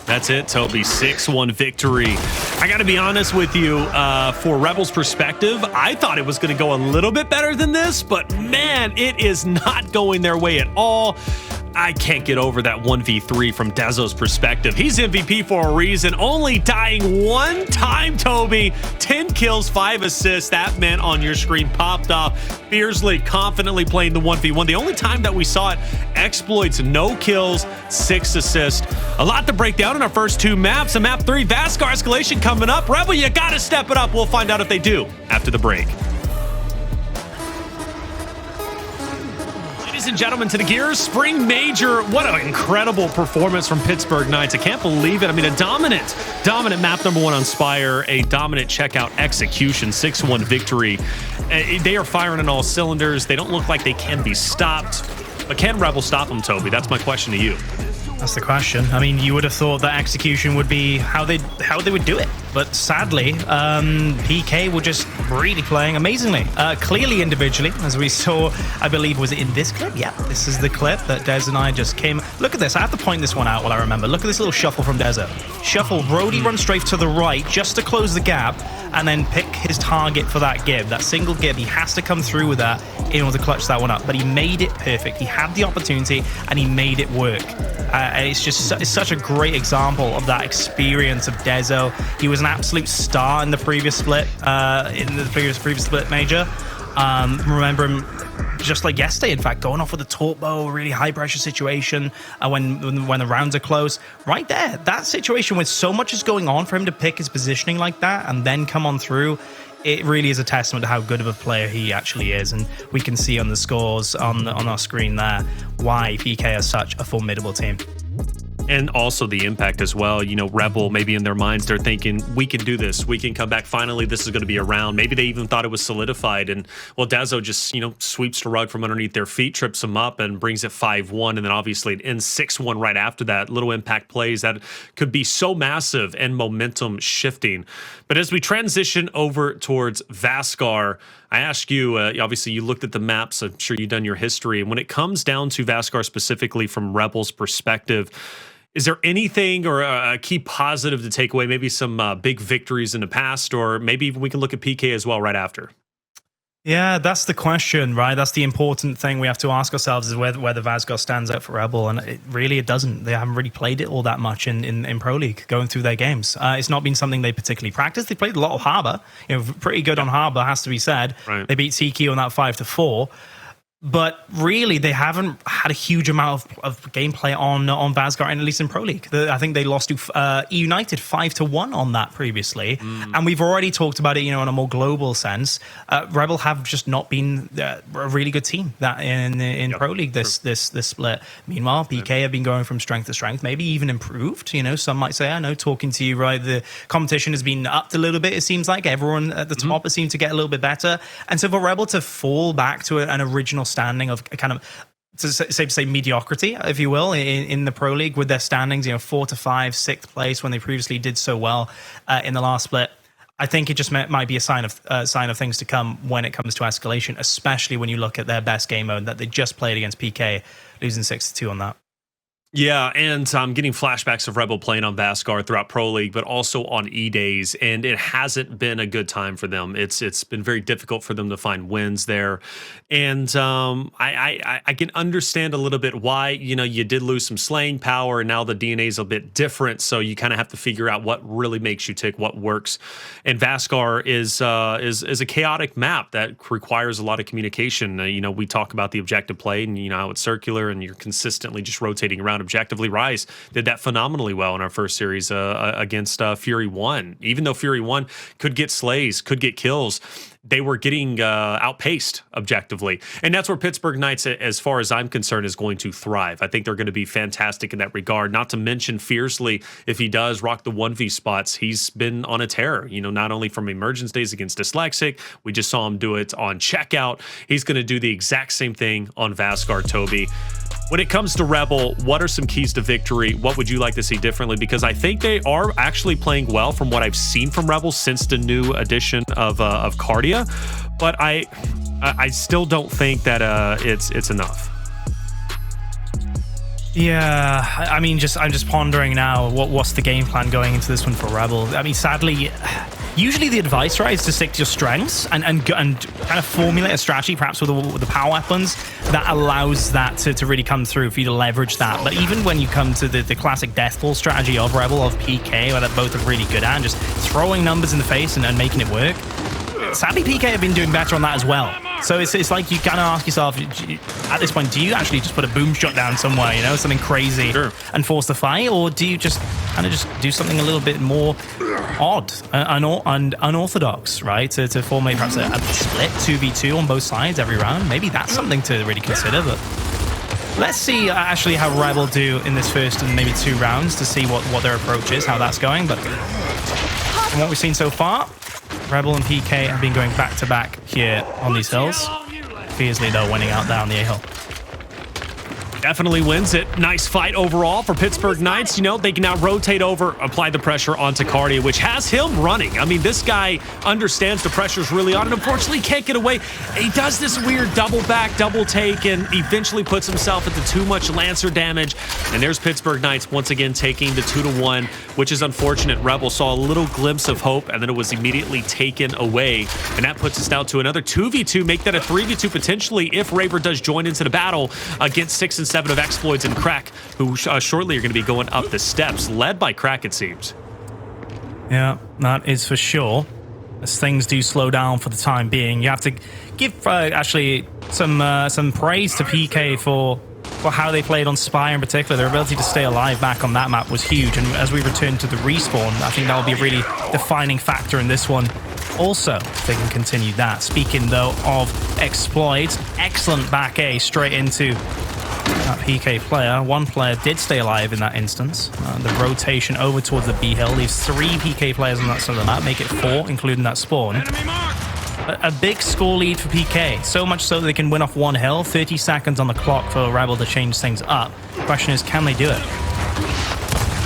Speaker 4: That's it, Toby. 6-1 victory. I got to be honest with you, for Rebels' perspective, I thought it was going to go a little bit better than this, but man, it is not going their way at all. I can't get over that 1v3 from Dezo's perspective. He's MVP for a reason, only dying one time, Toby. 10 kills, 5 assists. That man on your screen popped off. Fearzly confidently playing the 1v1. The only time that we saw it, Xploidz, no kills, 6 assists. A lot to break down in our first 2 maps. And map 3, Vasgar Escalation coming up. Rebel, you gotta step it up. We'll find out if they do after the break. Ladies and gentlemen, to the Gears Spring Major. What an incredible performance from Pittsburgh Knights. I can't believe it. I mean, a dominant map number 1 on Speyer, a dominant checkout execution, 6-1 victory. They are firing on all cylinders. They don't look like they can be stopped. But can Rebel stop them, Toby? That's my question to you.
Speaker 5: That's the question. I mean, you would have thought that execution would be how they would do it, but sadly, PK were just really playing amazingly. Clearly individually, as we saw, I believe, was it in this clip? Yeah, this is the clip that Dezonide just came. Look at this. I have to point this one out while I remember. Look at this little shuffle from Dezo. Shuffle, Brody runs straight to the right just to close the gap, and then pick his target for that give, that single give. He has to come through with that in order to clutch that one up, but he made it perfect. He had the opportunity, and he made it work. And it's such a great example of that experience of Dezo. He was an absolute star in the previous split, previous split major. Remember him just like yesterday, in fact, going off with a turbo, really high pressure situation when the rounds are close. Right there, that situation with so much is going on for him to pick his positioning like that and then come on through. It really is a testament to how good of a player he actually is, and we can see on the scores on our screen there why PK is such a formidable team.
Speaker 4: And also the impact as well. You know, Rebel, maybe in their minds, they're thinking, we can do this. We can come back. Finally, this is going to be around. Maybe they even thought it was solidified. And, well, Dezo just, sweeps the rug from underneath their feet, trips them up, and brings it 5-1. And then, obviously, it ends 6-1 right after that. Little impact plays that could be so massive and momentum shifting. But as we transition over towards Vasgar, I ask you, obviously, you looked at the maps. I'm sure you've done your history. And when it comes down to Vasgar specifically from Rebel's perspective, is there anything or a key positive to take away? Maybe some big victories in the past, or maybe even we can look at PK as well right after.
Speaker 5: Yeah, that's the question, right? That's the important thing we have to ask ourselves is whether Vasgar stands out for Rebel, and it doesn't. They haven't really played it all that much in Pro League going through their games. It's not been something they particularly practiced. They played a lot of Harbor, pretty good on Harbor, has to be said. Right. They beat TQ on that 5-4. But really, they haven't had a huge amount of gameplay on Vasgar, and at least in Pro League. I think they lost to United 5-1 on that previously. And we've already talked about it, in a more global sense. Rebel have just not been a really good team that in Pro League this split. Meanwhile, PK have been going from strength to strength, maybe even improved. Some might say, I know, talking to you, right, the competition has been upped a little bit, it seems like. Everyone at the top has seemed to get a little bit better. And so for Rebel to fall back to an original standing of kind of, to say mediocrity, if you will, in the Pro League with their standings, 4 to 5, 6th place when they previously did so well in the last split. I think it just might be a sign of things to come when it comes to Escalation, especially when you look at their best game mode that they just played against PK, losing 6-2 on that.
Speaker 4: Yeah, and I'm getting flashbacks of Rebel playing on Vasgar throughout Pro League, but also on E-Days, and it hasn't been a good time for them. It's been very difficult for them to find wins there, and I can understand a little bit why, you did lose some slaying power, and now the DNA is a bit different, so you kind of have to figure out what really makes you tick, what works. And Vasgar is a chaotic map that requires a lot of communication. We talk about the objective play, and how it's circular, and you're consistently just rotating around objectively. Rise did that phenomenally well in our first series against Fury 1. Even though Fury 1 could get slays, could get kills, they were getting outpaced objectively. And that's where Pittsburgh Knights, as far as I'm concerned, is going to thrive. I think they're going to be fantastic in that regard. Not to mention Fearzly, if he does rock the 1v spots, he's been on a tear, not only from Emergence Days against Dyslexic, we just saw him do it on Checkout. He's going to do the exact same thing on Vasgar, Toby. When it comes to Rebel, what are some keys to victory? What would you like to see differently? Because I think they are actually playing well from what I've seen from Rebel since the new addition of Kardia, but I still don't think that it's enough.
Speaker 5: Yeah, I mean, I'm just pondering now what's the game plan going into this one for Rebel. I mean, sadly, usually the advice, right, is to stick to your strengths and kind of formulate a strategy, perhaps with the power weapons, that allows that to really come through for you to leverage that. But even when you come to the classic deathball strategy of Rebel, of PK, where that both are really good at, and just throwing numbers in the face and making it work, sadly, PK have been doing better on that as well. So it's like you kind of ask yourself, at this point, do you actually just put a boom shot down somewhere, you know, something crazy, and force the fight? Or do you just kind of just do something a little bit more odd and unorthodox, right? To formulate perhaps a split 2v2 on both sides every round? Maybe that's something to really consider. But let's see actually how Rebel do in this first and maybe 2 rounds to see what their approach is, how that's going. But from what we've seen so far, Rebel and PK have been going back-to-back here on these hills. Fearzly, though, winning out there on the A-hill.
Speaker 4: Definitely wins it. Nice fight overall for Pittsburgh Knights. You know, they can now rotate over, apply the pressure onto Kardia, which has him running. I mean, this guy understands the pressure's really on, and unfortunately can't get away. He does this weird double back, double take, and eventually puts himself into too much Lancer damage. And there's Pittsburgh Knights once again taking the 2-1, which is unfortunate. Rebel saw a little glimpse of hope, and then it was immediately taken away. And that puts us down to another 2v2, make that a 3v2 potentially if Raver does join into the battle against 6 and 7 of Xploidz and Crack, who shortly are going to be going up the steps, led by Crack, it seems.
Speaker 5: Yeah, that is for sure. As things do slow down for the time being, you have to give actually some praise to PK for how they played on Speyer in particular. Their ability to stay alive back on that map was huge, and as we return to the respawn, I think that will be a really defining factor in this one. Also, if they can continue that. Speaking, though, of Xploidz, excellent back A straight into that PK player. One player did stay alive in that instance. The rotation over towards the B hill leaves 3 PK players on that side of the map, make it 4, including that spawn. A big score lead for PK, so much so that they can win off 1 hill. 30 seconds on the clock for Rebel to change things up. The question is, can they do it?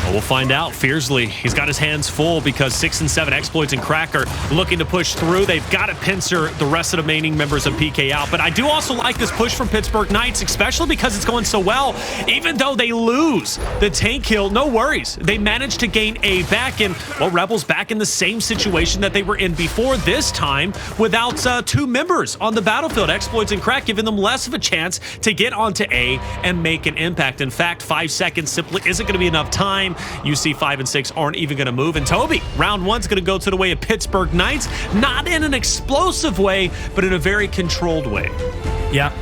Speaker 4: Well, we'll find out. Fearzly, he's got his hands full because 6 and 7 Xploidz and Crack are looking to push through. They've got to pincer the rest of the remaining members of PK out. But I do also like this push from Pittsburgh Knights, especially because it's going so well. Even though they lose the tank kill, no worries. They managed to gain A back, and, well, Rebel's back in the same situation that they were in before, this time without 2 members on the battlefield. Xploidz and Crack giving them less of a chance to get onto A and make an impact. In fact, 5 seconds simply isn't going to be enough time. You see 5 and 6 aren't even going to move. And Toby, round 1's going to go to the way of Pittsburgh Knights. Not in an explosive way, but in a very controlled way.
Speaker 5: Yeah,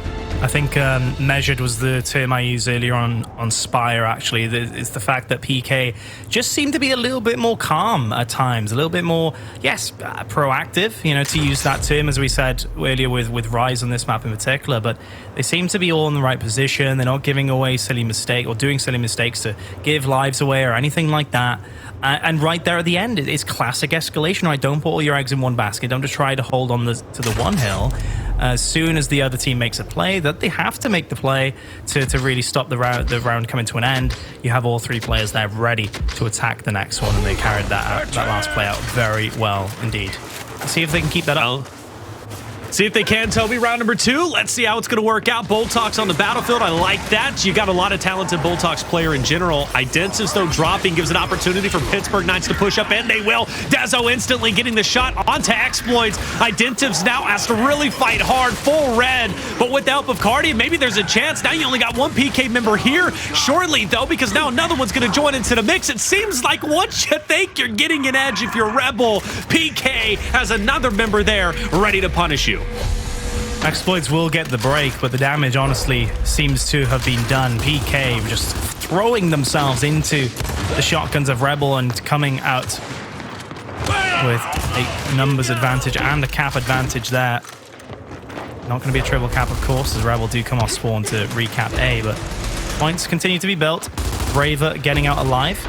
Speaker 5: I think measured was the term I used earlier on Speyer, actually. It's the fact that PK just seemed to be a little bit more calm at times, a little bit more, yes, proactive, you know, to use that term, as we said earlier with Rise on this map in particular. But they seem to be all in the right position. They're not giving away silly mistakes or doing silly mistakes to give lives away or anything like that. And right there at the end, it's classic escalation, right? Don't put all your eggs in one basket. Don't just try to hold on to the 1 hill. As soon as the other team makes a play, that they have to make the play to really stop the round coming to an end. You have all 3 players there ready to attack the next one, and they carried that last play out very well indeed. Let's see if they can keep that up.
Speaker 4: See if they can, Toby. Round number 2. Let's see how it's going to work out. Boltox on the battlefield. I like that. You got a lot of talented Boltox player in general. Identivez, though, dropping gives an opportunity for Pittsburgh Knights to push up, and they will. Dezo instantly getting the shot onto Xploidz. Identivez now has to really fight hard, full red, but with the help of Kardia, maybe there's a chance. Now you only got 1 PK member here shortly, though, because now another one's going to join into the mix. It seems like once you think you're getting an edge if you're Rebel, PK has another member there ready to punish you.
Speaker 5: Xploidz will get the break, but the damage honestly seems to have been done. PK just throwing themselves into the shotguns of Rebel and coming out with a numbers advantage and a cap advantage there. Not going to be a triple cap, of course, as Rebel do come off spawn to recap A, but points continue to be built. Raver getting out alive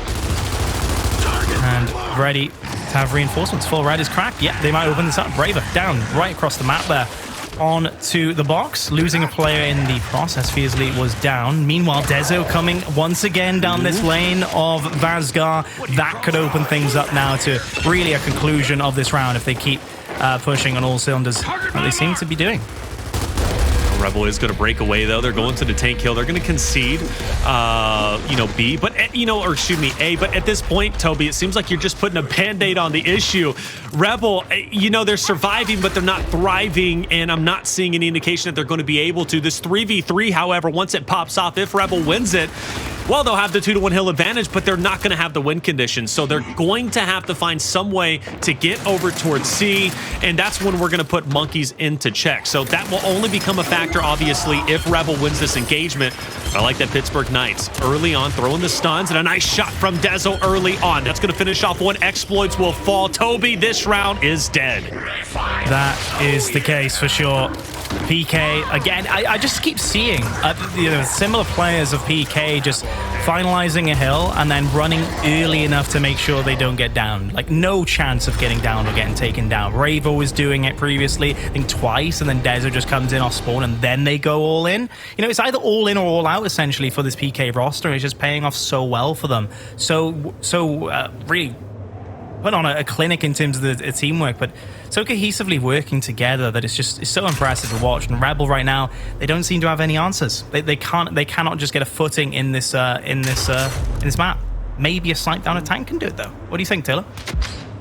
Speaker 5: and ready to have reinforcements. Full red is Cracked. Yeah, they might open this up. Raver down right across the map there. On to the box, losing a player in the process. Fearzly was down. Meanwhile, Dezo coming once again down this lane of Vasgar. That could open things up now to really a conclusion of this round if they keep pushing on all cylinders, what they seem to be doing.
Speaker 4: Rebel is going to break away, though. They're going to the tank kill. They're going to concede, B, but, or excuse me, A. But at this point, Toby, it seems like you're just putting a Band-Aid on the issue. Rebel, they're surviving, but they're not thriving, and I'm not seeing any indication that they're going to be able to. This 3v3, however, once it pops off, if Rebel wins it, well, they'll have the 2-to-1 hill advantage, but they're not going to have the win conditions. So they're going to have to find some way to get over towards C, and that's when we're going to put Monkyz into check. So that will only become a factor, obviously, if Rebel wins this engagement. But I like that Pittsburgh Knights early on throwing the stuns, and a nice shot from Dezo early on. That's going to finish off one. Xploidz will fall. Toby, this round is dead.
Speaker 5: That is the case for sure. PK, again, I just keep seeing similar players of PK just finalizing a hill and then running early enough to make sure they don't get down. Like, no chance of getting down or getting taken down. Raver was doing it previously, I think twice, and then Dezo just comes in off spawn and then they go all in. It's either all in or all out, essentially, for this PK roster. It's just paying off so well for them. So really put on a clinic in terms of the teamwork, but so cohesively working together that it's so impressive to watch. And Rebel right now, they don't seem to have any answers. They cannot just get a footing in this map. Maybe a snipe down a tank can do it though. What do you think, Taylor?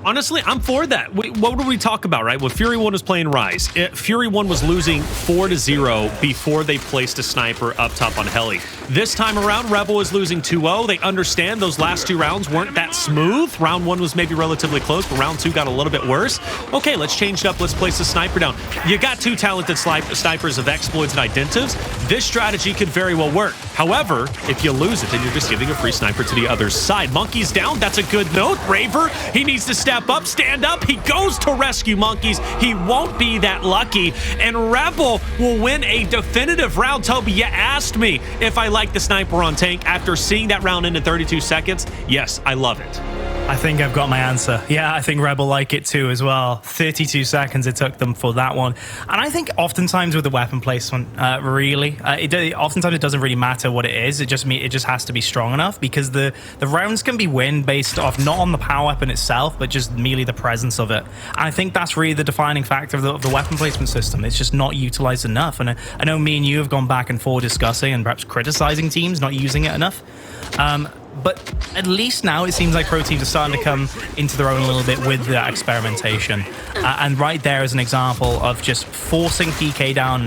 Speaker 4: Honestly, I'm for that. What did we talk about, right? When Fury 1 was playing Rise, Fury 1 was losing 4-0 before they placed a sniper up top on Heli. This time around, Rebel is losing 2-0. They understand those last two rounds weren't that smooth. Round 1 was maybe relatively close, but round 2 got a little bit worse. Okay, let's change it up. Let's place the sniper down. You got two talented snipers of Xploidz and Identivez. This strategy could very well work. However, if you lose it, then you're just giving a free sniper to the other side. Monkyz down. That's a good note. Raver, he needs to step up, stand up. He goes to rescue Monkyz. He won't be that lucky. And Rebel will win a definitive round. Toby, you asked me if I like the sniper on tank after seeing that round end in 32 seconds. Yes, I love it.
Speaker 5: I think I've got my answer. Yeah, I think Rebel like it too as well. 32 seconds it took them for that one. And I think oftentimes with the weapon placement, oftentimes it doesn't really matter what it is. It just has to be strong enough, because the rounds can be won based off not on the power weapon itself, but just merely the presence of it. And I think that's really the defining factor of the weapon placement system. It's just not utilized enough. And I know me and you have gone back and forth discussing and perhaps criticizing teams not using it enough. But at least now it seems like pro teams are starting to come into their own a little bit with that experimentation. And right there is an example of just forcing PK down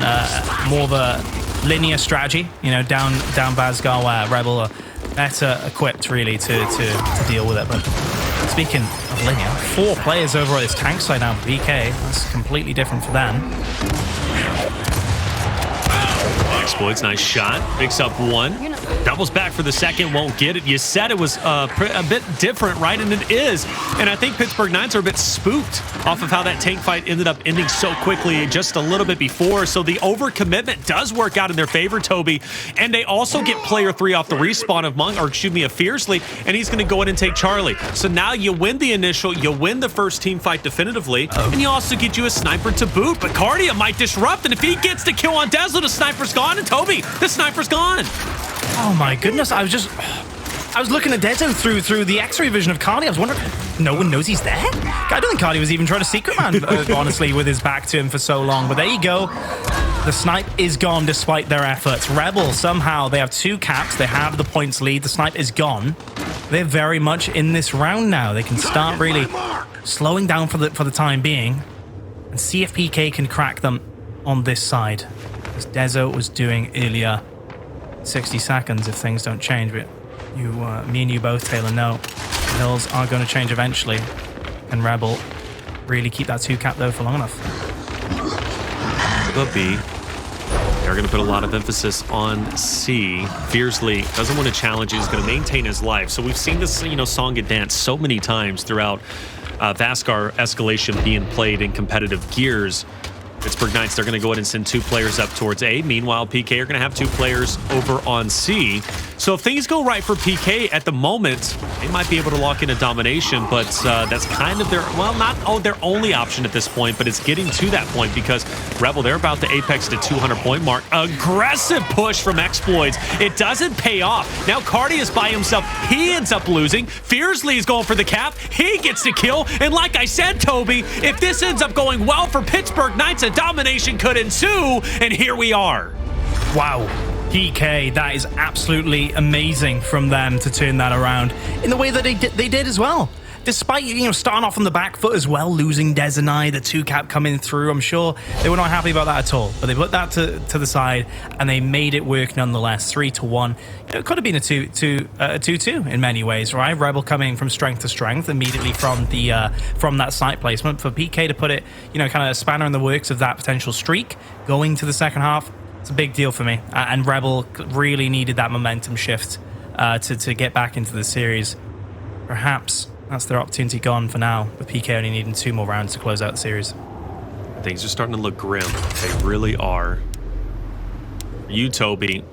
Speaker 5: more of a linear strategy, down Vasgar, where Rebel are better equipped really to deal with it. But speaking of linear, 4 players over at this tank side now for PK. That's completely different for them.
Speaker 4: Xploidz, nice shot. Picks up one. Doubles back for the second, won't get it. You said it was a bit different, right? And it is. And I think Pittsburgh Knights are a bit spooked off of how that tank fight ended up ending so quickly just a little bit before. So the overcommitment does work out in their favor, Toby. And they also get player 3 off the respawn of Fearzly, and he's going to go in and take Charlie. So now you win the initial, you win the first team fight definitively, and you also get you a sniper to boot. But Kardia might disrupt, and if he gets the kill on Dezo, the sniper's gone. And Toby, the sniper's gone.
Speaker 5: Oh my goodness, I was looking at Dezo through the X-ray vision of Kardia. I was wondering, no one knows he's there? I don't think Kardia was even trying to secret man, honestly, with his back to him for so long. But there you go. The snipe is gone despite their efforts. Rebel, somehow, they have 2 caps. They have the points lead. The snipe is gone. They're very much in this round now. They can start really slowing down for the time being and see if PK can crack them on this side, as Dezo was doing earlier. 60 seconds if things don't change, but me and you both, Taylor, know the hills are going to change eventually. And Rebel really keep that 2 cap though for long enough.
Speaker 4: Could be. They're going to put a lot of emphasis on C. Fearzly doesn't want to challenge. He's going to maintain his life. So we've seen this, song and dance so many times throughout Vasgar Escalation being played in competitive gears. Pittsburgh Knights, they're going to go ahead and send 2 players up towards A. Meanwhile, PK are going to have 2 players over on C. So if things go right for PK at the moment, they might be able to lock in a domination, but that's kind of their, well, not their only option at this point, but it's getting to that point because Rebel, they're about to apex to 200-point mark. Aggressive push from Xploidz. It doesn't pay off. Now Kardia is by himself. He ends up losing. Fearzly is going for the cap. He gets the kill. And like I said, Toby, if this ends up going well for Pittsburgh Knights, a domination could ensue. And here we are.
Speaker 5: Wow. PK, that is absolutely amazing from them to turn that around in the way that they did as well. Despite, starting off on the back foot as well, losing Dezonide, the 2-cap coming through, I'm sure they were not happy about that at all. But they put that to the side, and they made it work nonetheless. 3-1. It could have been a 2-2 in many ways, right? Rebel coming from strength to strength immediately from that site placement. For PK to put it, kind of a spanner in the works of that potential streak going to the second half, it's a big deal for me. And Rebel really needed that momentum shift to get back into the series. Perhaps that's their opportunity gone for now, with PK only needing 2 more rounds to close out the series.
Speaker 4: Things are starting to look grim. They really are. For you, Toby,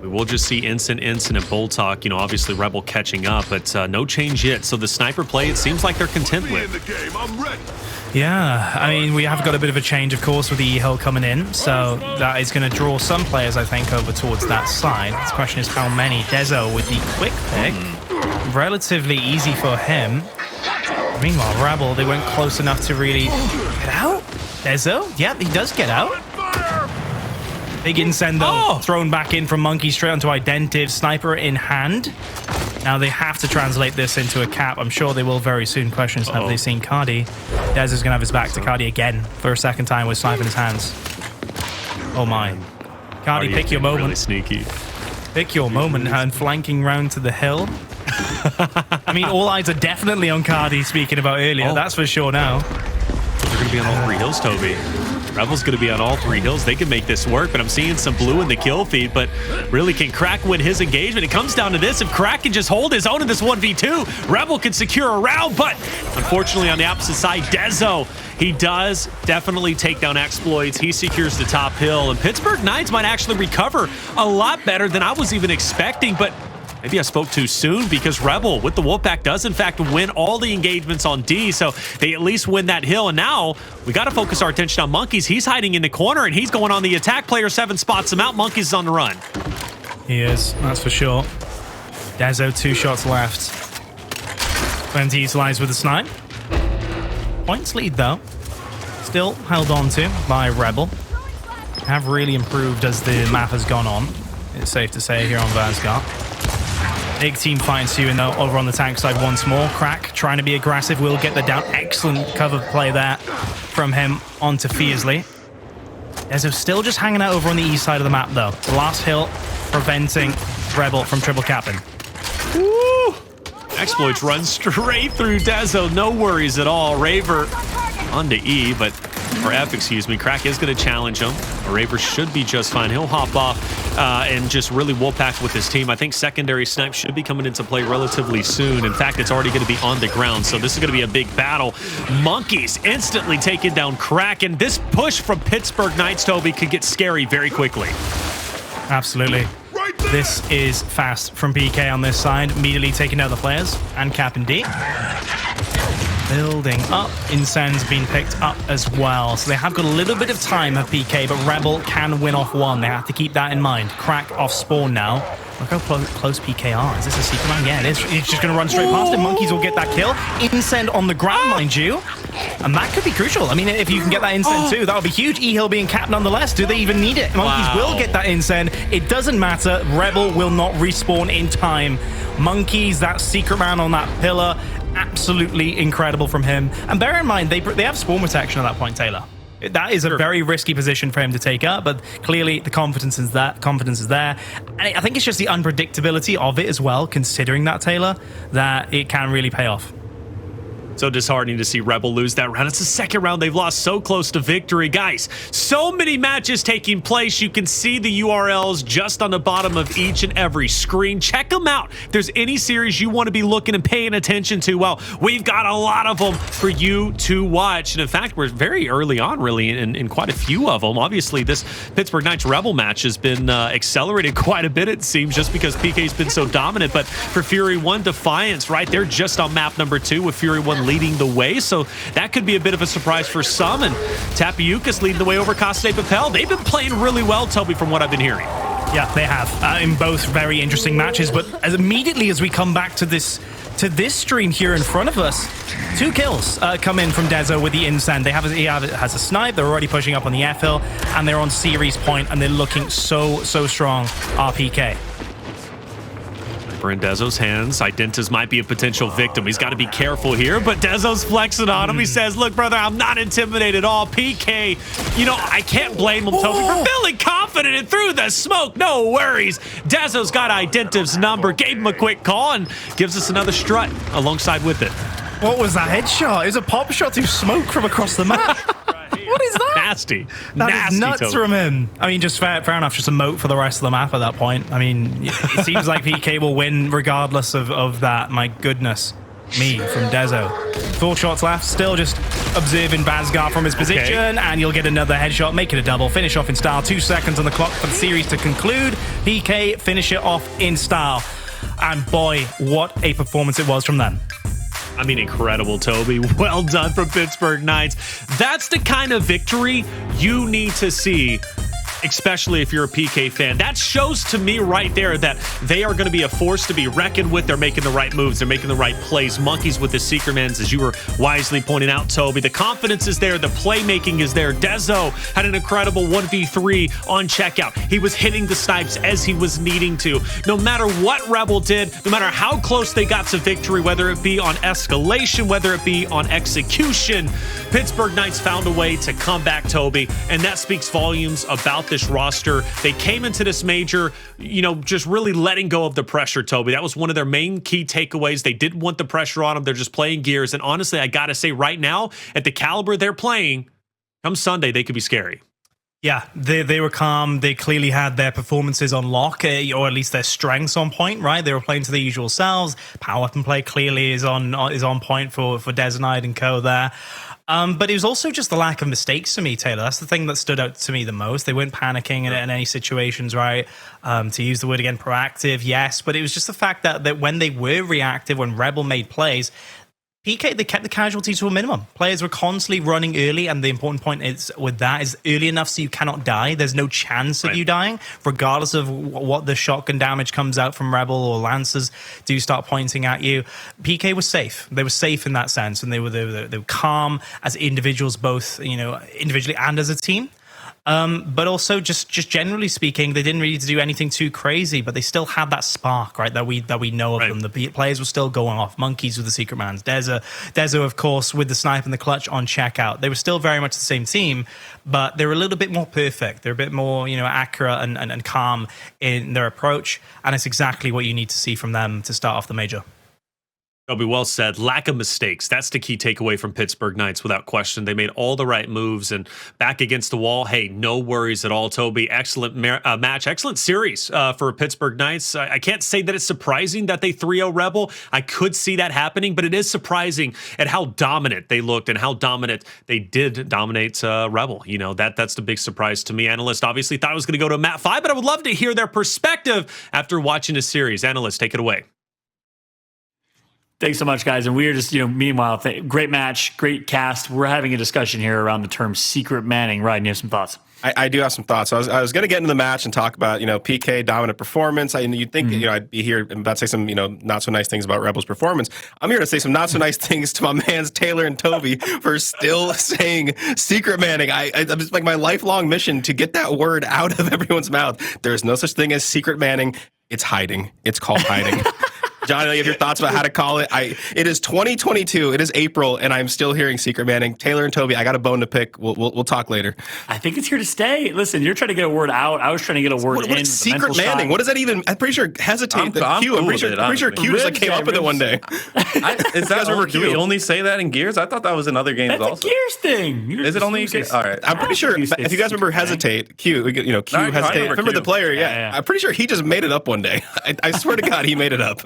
Speaker 4: we will just see instant and Boltok. Obviously Rebel catching up, but no change yet. So the sniper play, it seems like they're content with.
Speaker 5: Yeah, I mean, we have got a bit of a change, of course, with the E-Hill coming in, so that is going to draw some players, I think, over towards that side. The question is how many. Dezo with the quick pick. Relatively easy for him. Meanwhile, Rebel, they weren't close enough to really get out. Dezo, yep, he does get out. Big incend, though, thrown back in from Monkyz straight onto Identivez, sniper in hand. Now they have to translate this into a cap. I'm sure they will very soon. Questions, have they seen Kardia? Dez is going to have his back to Kardia again for a second time with sniper in his hands. Oh my. Kardia, pick your moment.
Speaker 4: Really sneaky.
Speaker 5: Pick your moment and flanking round to the hill. I mean, all eyes are definitely on Kardia, speaking about earlier. That's for sure now.
Speaker 4: They're going to be on all 3 hills, Toby. Rebel's going to be on all 3 hills. They can make this work, but I'm seeing some blue in the kill feed, but really can Crack win his engagement? It comes down to this. If Crack can just hold his own in this 1v2, Rebel can secure a round, but unfortunately on the opposite side, Dezo, he does definitely take down Xploidz. He secures the top hill, and Pittsburgh Knights might actually recover a lot better than I was even expecting, but maybe I spoke too soon, because Rebel with the Wolfpack does in fact win all the engagements on D, so they at least win that hill. And now we got to focus our attention on Monkyz. He's hiding in the corner and he's going on the attack. Player 7 spots him out. Monkyz is on the run.
Speaker 5: He is, that's for sure. Dezo, 2 shots left. Plenty utilized with the snipe. Points lead though. Still held on to by Rebel. Have really improved as the map has gone on. It's safe to say here on Vasgar. Big team fight ensuing though over on the tank side once more. Crack trying to be aggressive, will get the down. Excellent cover play there from him onto Fearzly. Dezo still just hanging out over on the east side of the map though. The last hill preventing Rebel from triple capping.
Speaker 4: Woo! Xploidz runs straight through Dezo, no worries at all. Raver onto E, or F, excuse me. Crack is going to challenge him. Raver should be just fine. He'll hop off and just really wolfpack with his team. I think secondary snipe should be coming into play relatively soon. In fact, it's already going to be on the ground, so this is going to be a big battle. Monkyz instantly taking down Crack, and this push from Pittsburgh Knights, Toby, could get scary very quickly.
Speaker 5: Absolutely. This is fast from PK on this side, immediately taking down the players and capping D. Building up. Incen's been picked up as well. So they have got a little bit of time at PK, but Rebel can win off 1. They have to keep that in mind. Crack off spawn now. Look how close PK are. Is this a secret round? Yeah, it is. It's just going to run straight past him. Monkyz will get that kill. Incend on the ground, mind you. And that could be crucial. I mean, if you can get that Incend too, that would be huge. E-Hill being capped nonetheless. Do they even need it? Monkyz will get that Incend. It doesn't matter. Rebel will not respawn in time. Monkyz, that secret round on that pillar, absolutely incredible from him. And bear in mind, they have spawn protection at that point, Taylor. That is a very risky position for him to take up, but clearly the confidence is there. And I think it's just the unpredictability of it as well, considering that, Taylor, that it can really pay off.
Speaker 4: So disheartening to see Rebel lose that round. It's the second round they've lost, so close to victory. Guys, so many matches taking place. You can see the URLs just on the bottom of each and every screen. Check them out. If there's any series you want to be looking and paying attention to, well, we've got a lot of them for you to watch. And in fact, we're very early on, really, in quite a few of them. Obviously, this Pittsburgh Knights Rebel match has been accelerated quite a bit, it seems, just because PK's been so dominant. But for Fury 1, Defiance, right, they're just on map number 2 with Fury 1 leading the way, so that could be a bit of a surprise for some. And Tapiukas leading the way over Coste Papel. They've been playing really well, Toby, from what I've been hearing.
Speaker 5: Yeah, they have, in both very interesting matches. But immediately as we come back to this stream here in front of us, 2 kills come in from Dezo with the Insend. He has a snipe. They're already pushing up on the F hill, and they're on series point, and they're looking so strong. RPK.
Speaker 4: In Dezo's hands, Identivez might be a potential victim. He's got to be careful here, but Dezo's flexing on him. He says, look, brother, I'm not intimidated at all. PK, I can't blame him, Toby, for feeling confident and through the smoke. No worries. Dezo's got Identivez number, gave him a quick call, and gives us another strut alongside with it.
Speaker 5: What was that headshot? It was a pop shot through smoke from across the map. What is that?
Speaker 4: Nasty.
Speaker 5: That is nuts,
Speaker 4: Toby.
Speaker 5: From him. I mean, just fair enough. Just a moat for the rest of the map at that point. I mean, it seems like PK will win regardless of that. My goodness me, from Dezo. 4 shots left. Still just observing Vasgar from his position, and you'll get another headshot. Make it a double. Finish off in style. 2 seconds on the clock for the series to conclude. PK finish it off in style. And boy, what a performance it was from them.
Speaker 4: I mean, incredible, Toby. Well done from Pittsburgh Knights. That's the kind of victory you need to see, especially if you're a PK fan. That shows to me right there that they are going to be a force to be reckoned with. They're making the right moves. They're making the right plays. Monkyz with the Secret Mans, as you were wisely pointing out, Toby. The confidence is there. The playmaking is there. Dezo had an incredible 1v3 on checkout. He was hitting the snipes as he was needing to. No matter what Rebel did, no matter how close they got to victory, whether it be on Escalation, whether it be on Execution, Pittsburgh Knights found a way to come back, Toby, and that speaks volumes about this roster. They came into this major, just really letting go of the pressure, Toby. That was one of their main key takeaways. They didn't want the pressure on them. They're just playing gears. And honestly, I got to say right now, at the caliber they're playing, come Sunday, they could be scary.
Speaker 5: Yeah, they were calm. They clearly had their performances on lock, or at least their strengths on point, right? They were playing to their usual selves. Power weapon play clearly is on point for Dezonide and co there. But it was also just the lack of mistakes to me, Taylor. That's the thing that stood out to me the most. They weren't panicking in any situations, right? To use the word again, proactive, yes. But it was just the fact that when they were reactive, when Rebel made plays, PK, they kept the casualties to a minimum. Players were constantly running early, and the important point is with that is early enough so you cannot die. There's no chance of you dying, regardless of what the shotgun damage comes out from Rebel or Lancers do start pointing at you. PK was safe. They were safe in that sense, and they were calm as individuals, both individually and as a team. But also just generally speaking, they didn't really do anything too crazy, but they still had that spark, right? That we know of them. The players were still going off. Monkyz with the Secret Mans, Dezo, of course, with the snipe and the clutch on checkout. They were still very much the same team, but they were a little bit more perfect. They're a bit more, accurate and calm in their approach, and it's exactly what you need to see from them to start off the major.
Speaker 4: Toby, well said. Lack of mistakes. That's the key takeaway from Pittsburgh Knights, without question. They made all the right moves, and back against the wall, hey, no worries at all, Toby. Excellent match. Excellent series for Pittsburgh Knights. I can't say that it's surprising that they 3-0 Rebel. I could see that happening, but it is surprising at how dominant they looked and how dominant they did dominate Rebel. That's the big surprise to me. Analyst obviously thought it was going to go to map 5, but I would love to hear their perspective after watching the series. Analyst, take it away.
Speaker 1: Thanks so much, guys. And we are just, meanwhile, great match, great cast. We're having a discussion here around the term secret manning. Ryan, you have some thoughts?
Speaker 3: I do have some thoughts. I was going to get into the match and talk about, PK dominant performance. You'd think, I'd be here about to say some, not so nice things about Rebel's performance. I'm here to say some not so nice things to my mans Taylor and Toby for still saying secret manning. It's like my lifelong mission to get that word out of everyone's mouth. There's no such thing as secret manning. It's hiding. It's called hiding. Johnny, you have your thoughts about how to call it? It is 2022. It is April, and I'm still hearing Secret Manning. Taylor and Toby, I got a bone to pick. We'll talk later.
Speaker 1: I think it's here to stay. Listen, you're trying to get a word out. I was trying to get a word in.
Speaker 3: What is Secret Manning? What does that even? I'm pretty sure hesitate.
Speaker 2: I'm
Speaker 3: Q. I'm
Speaker 2: cool
Speaker 3: pretty sure Q just came up with it one day.
Speaker 2: Is that do we only say that in Gears? I thought that was in other games
Speaker 1: That's
Speaker 2: also.
Speaker 1: a Gears thing.
Speaker 2: Is it only? All right.
Speaker 3: I'm pretty sure. If you guys remember hesitate, Q. Hesitate. Remember the player? Yeah. I'm pretty sure he just made it up one day. I swear to God, he made it up.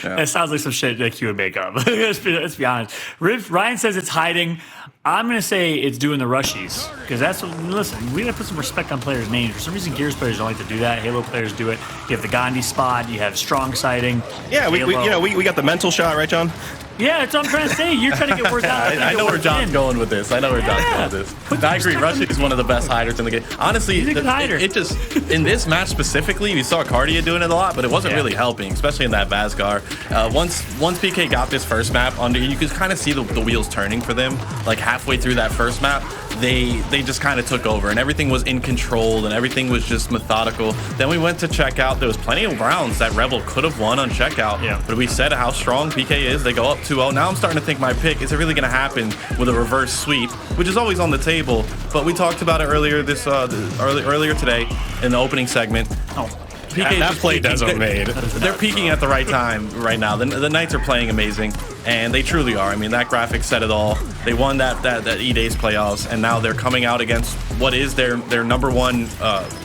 Speaker 1: That sounds like some shit that Q would make up. let's be honest. Ryan says it's hiding. I'm going to say it's doing the rushies because that's what, listen, we got to put some respect on players' names. For some reason, Gears players don't like to do that. Halo players do it. You have the Gandhi spot. You have strong sighting.
Speaker 3: Yeah, we got the mental shot, right, John?
Speaker 1: Yeah, that's what I'm trying to say. You're trying to get words out.
Speaker 2: I know where John's going with this. I agree. Rushy is one of the best hiders in the game. Honestly,
Speaker 1: he's a good hider.
Speaker 2: It just in this match specifically, we saw Kardia doing it a lot, but it wasn't really helping, especially in that Vasgar. Once PK got this first map under, you could kind of see the wheels turning for them. Like halfway through that first map, they just kind of took over, and everything was in control, and everything was just methodical. Then we went to checkout. There was plenty of rounds that Rebel could have won on checkout, but we said how strong PK is. They go up 2-0. Now I'm starting to think my pick, is it really going to happen with a reverse sweep, which is always on the table, but we talked about it earlier earlier today in the opening segment. PK
Speaker 3: that play Dezo made.
Speaker 2: They're peaking at the right time right now. The Knights are playing amazing, and they truly are. I mean, that graphic said it all. They won that E-Days playoffs, and now they're coming out against what is their number one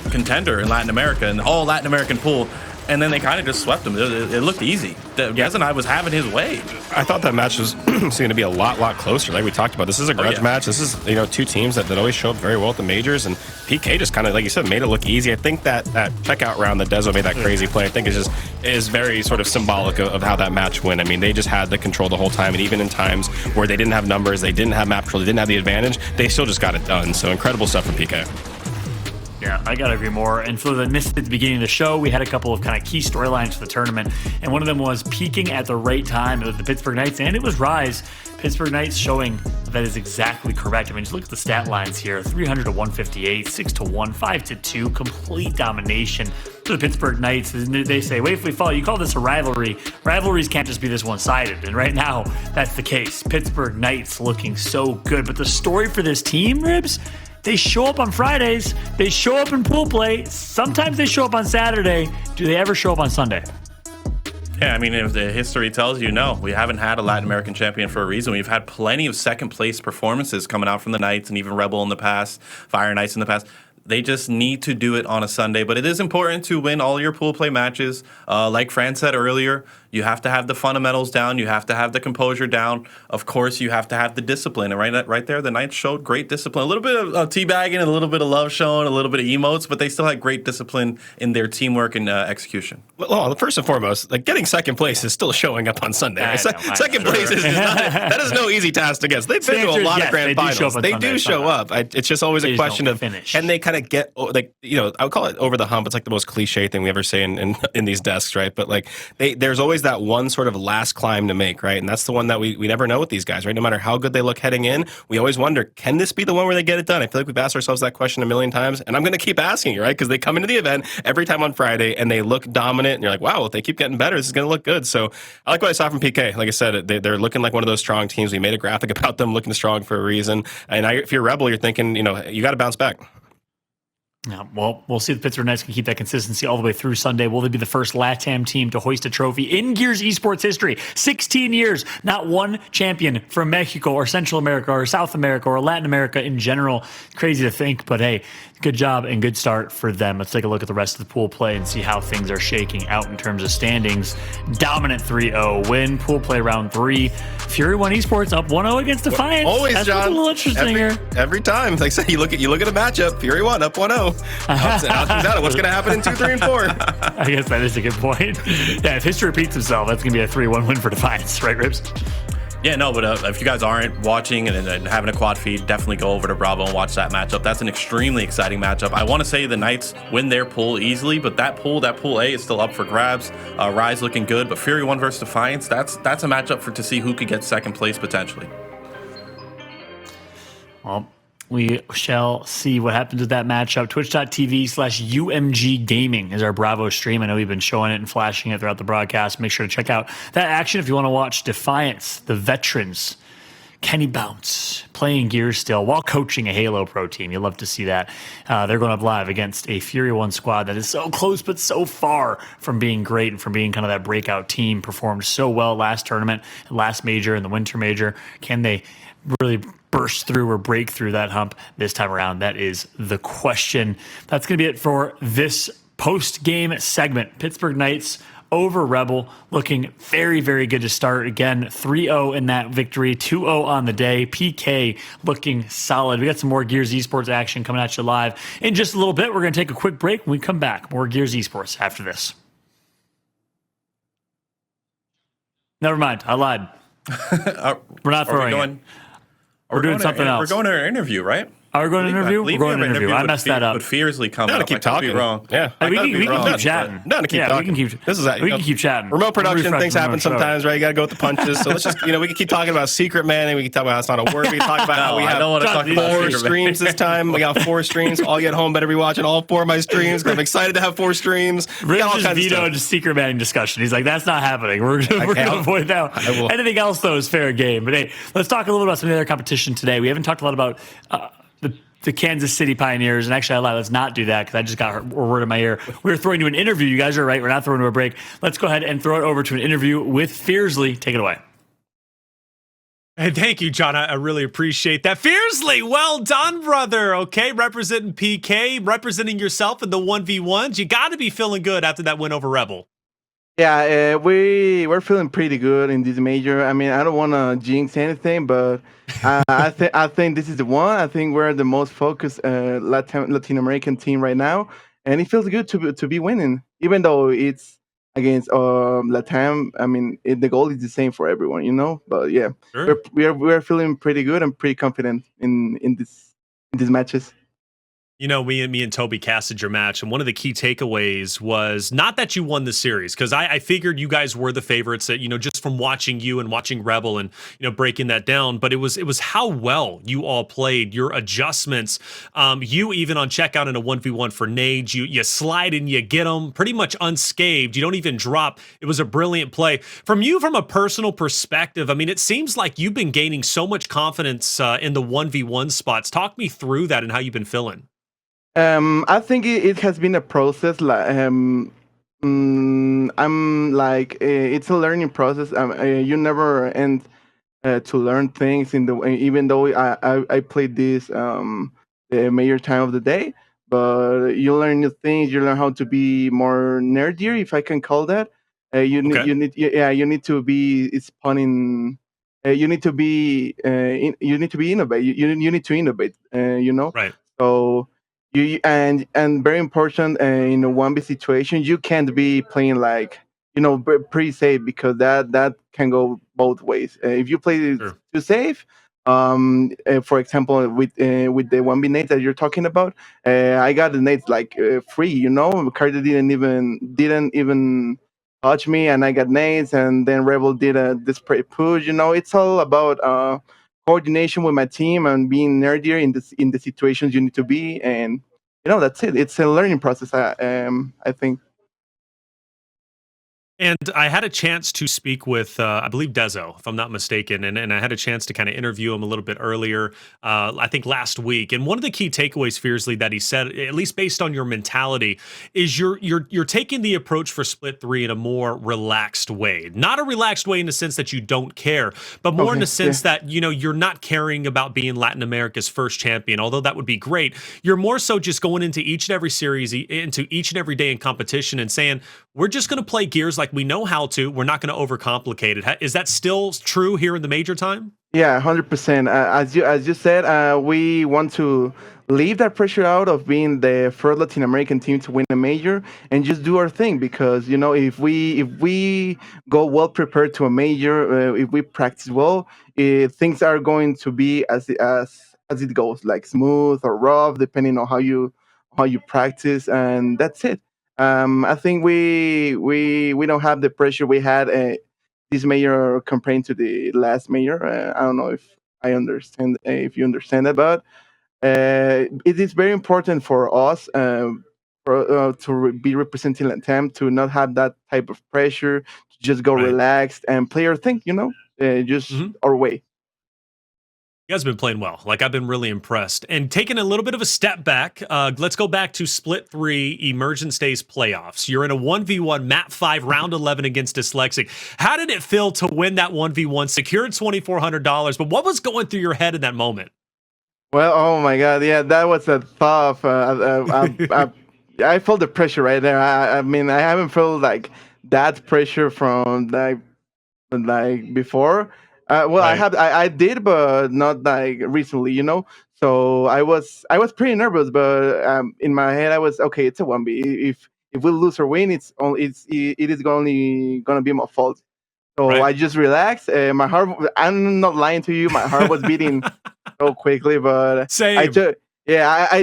Speaker 2: contender in Latin America, and all Latin American pool. And then they kind of just swept them. It looked easy. Dezonide was having his way.
Speaker 3: I thought that match was going to be a lot closer. Like we talked about, this is a grudge match. This is two teams that always show up very well at the majors, and PK just kind of, like you said, made it look easy. I think that checkout round that Dezo made that crazy play, I think is very sort of symbolic of how that match went. I mean, they just had the control the whole time, and even in times where they didn't have numbers, they didn't have map control, they didn't have the advantage, they still just got it done. So incredible stuff from PK.
Speaker 1: Yeah, I gotta agree more. And for the missed at the beginning of the show, we had a couple of kind of key storylines for the tournament, and one of them was peaking at the right time. It was the Pittsburgh Knights, and it was Rise. Pittsburgh Knights showing that is exactly correct. I mean, just look at the stat lines here: 300 to 158, 6 to 1, 5 to 2, complete domination for the Pittsburgh Knights. They say, "Wait, if we fall, you call this a rivalry? Rivalries can't just be this one-sided." And right now, that's the case. Pittsburgh Knights looking so good, but the story for this team, Ribs. They show up on Fridays. They show up in pool play. Sometimes they show up on Saturday. Do they ever show up on Sunday?
Speaker 2: Yeah, I mean, if the history tells you, no, we haven't had a Latin American champion for a reason. We've had plenty of second-place performances coming out from the Knights and even Rebel in the past, Fire Knights in the past. They just need to do it on a Sunday. But it is important to win all your pool play matches. Like Fran said earlier, you have to have the fundamentals down. You have to have the composure down. Of course, you have to have the discipline. And right there, the Knights showed great discipline. A little bit of teabagging, a little bit of love shown, a little bit of emotes, but they still had great discipline in their teamwork and execution.
Speaker 3: Well, first and foremost, like getting second place is still showing up on Sunday. Second place is not, that is no easy task to get. They've been to a lot of grand finals. They do show up. It's just always a question of can they kind of get, like, I would call it over the hump. It's like the most cliche thing we ever say in these desks, right? But like there's always that one sort of last climb to make, right? And that's the one that we never know with these guys, right? No matter how good they look heading in, we always wonder, can this be the one where they get it done? I feel like we've asked ourselves that question a million times, and I'm going to keep asking you, right? Because they come into the event every time on Friday and they look dominant, and you're like, wow, well, if they keep getting better, this is going to look good. So I like what I saw from PK. Like I said, they're looking like one of those strong teams. We made a graphic about them looking strong for a reason. And if you're a Rebel, you're thinking, you got to bounce back.
Speaker 1: Yeah, well, we'll see if the Pittsburgh Knights can keep that consistency all the way through Sunday. Will they be the first LATAM team to hoist a trophy in Gears esports history? 16 years, not one champion from Mexico or Central America or South America or Latin America in general. Crazy to think, but hey, good job and good start for them. Let's take a look at the rest of the pool play and see how things are shaking out in terms of standings. Dominant 3-0 win, pool play round 3. Fury 1 Esports up 1-0 against Defiance.
Speaker 3: Always,
Speaker 1: that's
Speaker 3: John.
Speaker 1: A little interesting here.
Speaker 3: Every time. Like I said, you look at a matchup, Fury 1 up 1-0. What's going to happen in 2, 3, and 4?
Speaker 1: I guess that is a good point. Yeah, if history repeats itself, that's going to be a 3-1 win for Defiance, right, Ribs?
Speaker 2: Yeah, no, but if you guys aren't watching and having a quad feed, definitely go over to Bravo and watch that matchup. That's an extremely exciting matchup. I want to say the Knights win their pool easily, but that pool A is still up for grabs. Rise looking good, but Fury 1 versus Defiance, that's a matchup to see who could get second place potentially.
Speaker 1: Well, We shall see what happens with that matchup. Twitch.tv/UMG Gaming is our Bravo stream. I know we've been showing it and flashing it throughout the broadcast. Make sure to check out that action if you want to watch Defiance, the veterans, Kenny Bounce, playing Gears still while coaching a Halo Pro team. You'll love to see that. They're going up live against a Fury 1 squad that is so close but so far from being great and from being kind of that breakout team. Performed so well last tournament, last major, and the winter major. Can they really burst through or break through that hump this time around? That is the question. That's going to be it for this post-game segment. Pittsburgh Knights over Rebel, looking very, very good to start. Again, 3-0 in that victory, 2-0 on the day. PK looking solid. We got some more Gears Esports action coming at you live in just a little bit. We're going to take a quick break. When we come back, more Gears Esports after this. Never mind, I lied. We're not throwing it. We're doing something else.
Speaker 2: We're going to our interview, right?
Speaker 1: Are we going to interview? We're going to interview. I messed that up.
Speaker 2: With Fearzly coming
Speaker 3: to
Speaker 2: up.
Speaker 3: keep talking.
Speaker 2: Wrong.
Speaker 3: Yeah,
Speaker 1: we can keep chatting.
Speaker 3: No, to keep talking.
Speaker 1: We can keep chatting.
Speaker 3: Remote production things happen sometimes, right? You got to go with the punches. So let's just, we can keep talking about Secret Man, and we can talk about how it's not a word. We can talk about how we have 4 streams this time. We got 4 streams. All you at home better be watching all 4 of my streams. I'm excited to have 4 streams.
Speaker 1: Rip just vetoed Secret Man discussion. He's like, that's not happening. We're going to avoid that. Anything else, though, is fair game. But hey, let's talk a little bit about some of the other competition today. We haven't talked a lot about the Kansas City Pioneers, and actually I lied, let's not do that because I just got a word in my ear. We're throwing to an interview. You guys are right. We're not throwing to a break. Let's go ahead and throw it over to an interview with Fearzly. Take it away.
Speaker 4: Hey, thank you, John. I really appreciate that. Fearzly, well done, brother. Okay, representing PK, representing yourself in the 1v1s. You got to be feeling good after that win over Rebel.
Speaker 6: Yeah, we're feeling pretty good in this major. I mean, I don't want to jinx anything, but I think this is the one. I think we're the most focused Latin American team right now, and it feels good to be winning, even though it's against Latam. I mean, the goal is the same for everyone, But yeah, sure. we're feeling pretty good and pretty confident in these matches.
Speaker 4: Me and Toby casted your match, and one of the key takeaways was not that you won the series, because I figured you guys were the favorites, that just from watching you and watching Rebel and breaking that down, but it was how well you all played, your adjustments. You even on checkout in a 1v1 for nades, you slide and you get them pretty much unscathed. You don't even drop. It was a brilliant play. From a personal perspective, I mean, it seems like you've been gaining so much confidence in the 1v1 spots. Talk me through that and how you've been feeling.
Speaker 6: I think it has been a process. I'm like it's a learning process. You never end to learn things even though I played this the major time of the day, but you learn new things. You learn how to be more nerdier, if I can call that. You need to be spawning. You need to be innovate. You need to innovate.
Speaker 4: Right.
Speaker 6: So. And very important in a 1v situation, you can't be playing like pretty safe, because that can go both ways. If you play too safe, for example, with the 1v nades that you're talking about, I got the nades like free. Kardia didn't even touch me, and I got nades, and then Rebel did a disparate push. It's all about coordination with my team and being nerdier in the situations you need to be, and that's it. It's a learning process. I think.
Speaker 4: And I had a chance to speak with, I believe, Dezo, if I'm not mistaken, and I had a chance to kind of interview him a little bit earlier, I think last week. And one of the key takeaways, Fearzly, that he said, at least based on your mentality, is you're taking the approach for Split 3 in a more relaxed way. Not a relaxed way in the sense that you don't care, but more in the sense that, you're not caring about being Latin America's first champion, although that would be great. You're more so just going into each and every series, into each and every day in competition and saying, we're just going to play Gears like we know how to. We're not going to overcomplicate it. Is that still true here in the major time?
Speaker 6: Yeah, 100%. As you said, we want to leave that pressure out of being the first Latin American team to win a major and just do our thing. Because if we go well prepared to a major, if we practice well, things are going to be as it goes, like smooth or rough, depending on how you practice, and that's it. I think we don't have the pressure we had this major compared to the last major. I don't know if you understand that, but it is very important for us be representing Latam, to not have that type of pressure, to just go relaxed and play our thing, just our way.
Speaker 4: You guys have been playing well. Like, I've been really impressed. And taking a little bit of a step back, let's go back to Split 3 Emergence Days playoffs. You're in a 1v1 Map 5 Round 11 against Dyslexic. How did it feel to win that 1v1, secured $2,400, but what was going through your head in that moment?
Speaker 6: Well, oh my God, yeah, that was a tough. I felt the pressure right there. I mean, I haven't felt like that pressure from like before. I did, but not like recently, So I was pretty nervous, but in my head I was okay. It's a 1v. If we lose or win, it is only gonna be my fault. So I just relaxed. My heart. I'm not lying to you. My heart was beating so quickly, but
Speaker 4: Same.
Speaker 6: I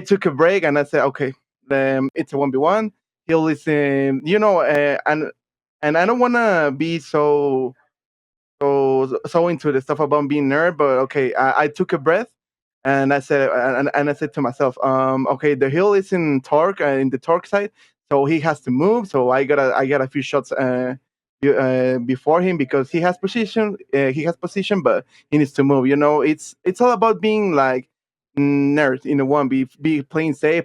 Speaker 6: took a break and I said, okay, it's a 1v1. He'll listen, and I don't wanna be so into the stuff about being nerd, but okay, I took a breath and I said, and I said to myself, okay, the hill is in Torque, in the Torque side, so he has to move. So I got a few shots before him because he has position, but he needs to move. It's all about being like nerd in the 1v, be playing safe,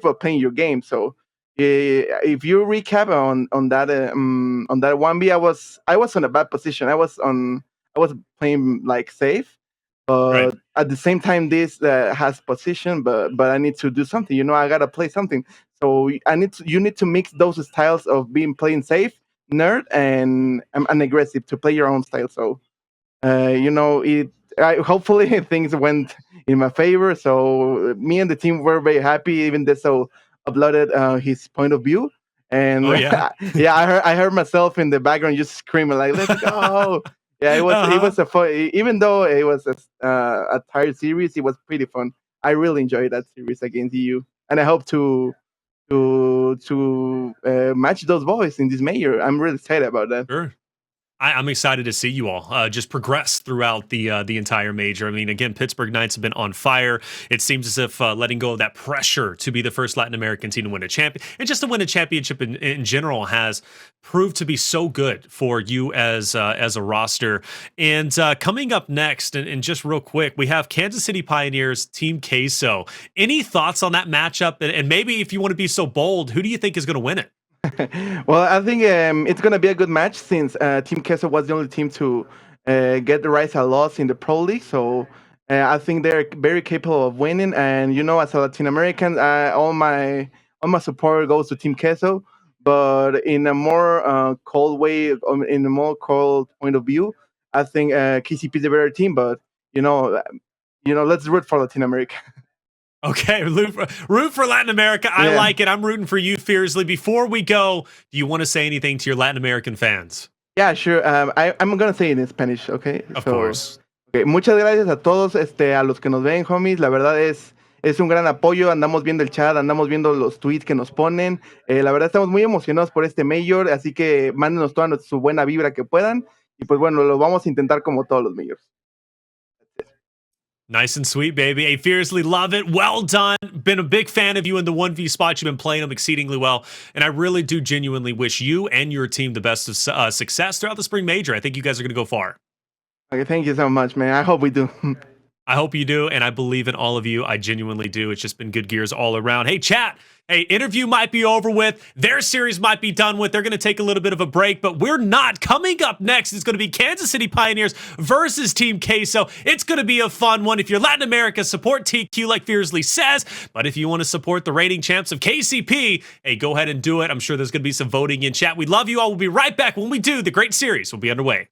Speaker 6: but playing your game. So if you recap on that 1v, I was on a bad position. I was playing like safe, but at the same time this has position, but I need to do something. I gotta play something. So you need to mix those styles of being playing safe, nerd, and aggressive to play your own style. So hopefully things went in my favor. So me and the team were very happy, even though uploaded his point of view, and I heard myself in the background just screaming like, "Let's go!" Yeah, it was a fun. Even though it was a tired series, it was pretty fun. I really enjoyed that series against you, and I hope to match those boys in this major. I'm really excited about that.
Speaker 4: Sure. I'm excited to see you all just progress throughout the entire major. I mean, again, Pittsburgh Knights have been on fire. It seems as if letting go of that pressure to be the first Latin American team to win a champion, and just to win a championship in general, has proved to be so good for you as a roster. And coming up next, and just real quick, we have Kansas City Pioneers, Team Queso. Any thoughts on that matchup? And maybe if you want to be so bold, who do you think is going to win it?
Speaker 6: Well, I think it's going to be a good match since Team Queso was the only team to get the rise a loss in the Pro League. So I think they're very capable of winning. And, as a Latin American, all my support goes to Team Queso. But in a more cold way, in a more cold point of view, I think KCP is a better team. But, let's root for Latin America.
Speaker 4: Okay, root for Latin America. I like it. I'm rooting for you, Fearzly. Before we go, do you want to say anything to your Latin American fans?
Speaker 6: Yeah, sure. I'm going to say it in Spanish, okay?
Speaker 4: Of course.
Speaker 6: Okay. Muchas gracias a todos, a los que nos ven, homies. La verdad es un gran apoyo. Andamos viendo el chat, andamos viendo los tweets que nos ponen. La verdad estamos muy emocionados por este Major, así que mándenos toda su buena vibra que puedan. Y pues bueno, lo vamos a intentar como todos los Majors.
Speaker 4: Nice and sweet, baby. Hey, Fearzly, love it. Well done. Been a big fan of you in the 1v spots. You've been playing them exceedingly well. And I really do genuinely wish you and your team the best of success throughout the spring major. I think you guys are going to go far.
Speaker 6: Okay, thank you so much, man. I hope we do.
Speaker 4: I hope you do, and I believe in all of you. I genuinely do. It's just been good gears all around. Hey, chat. Hey, interview might be over with. Their series might be done with. They're going to take a little bit of a break, but we're not. Coming up next is going to be Kansas City Pioneers versus Team Queso. It's going to be a fun one. If you're Latin America, support TQ like Fearzly says. But if you want to support the reigning champs of KCP, hey, go ahead and do it. I'm sure there's going to be some voting in chat. We love you all. We'll be right back. When we do, the great series will be underway.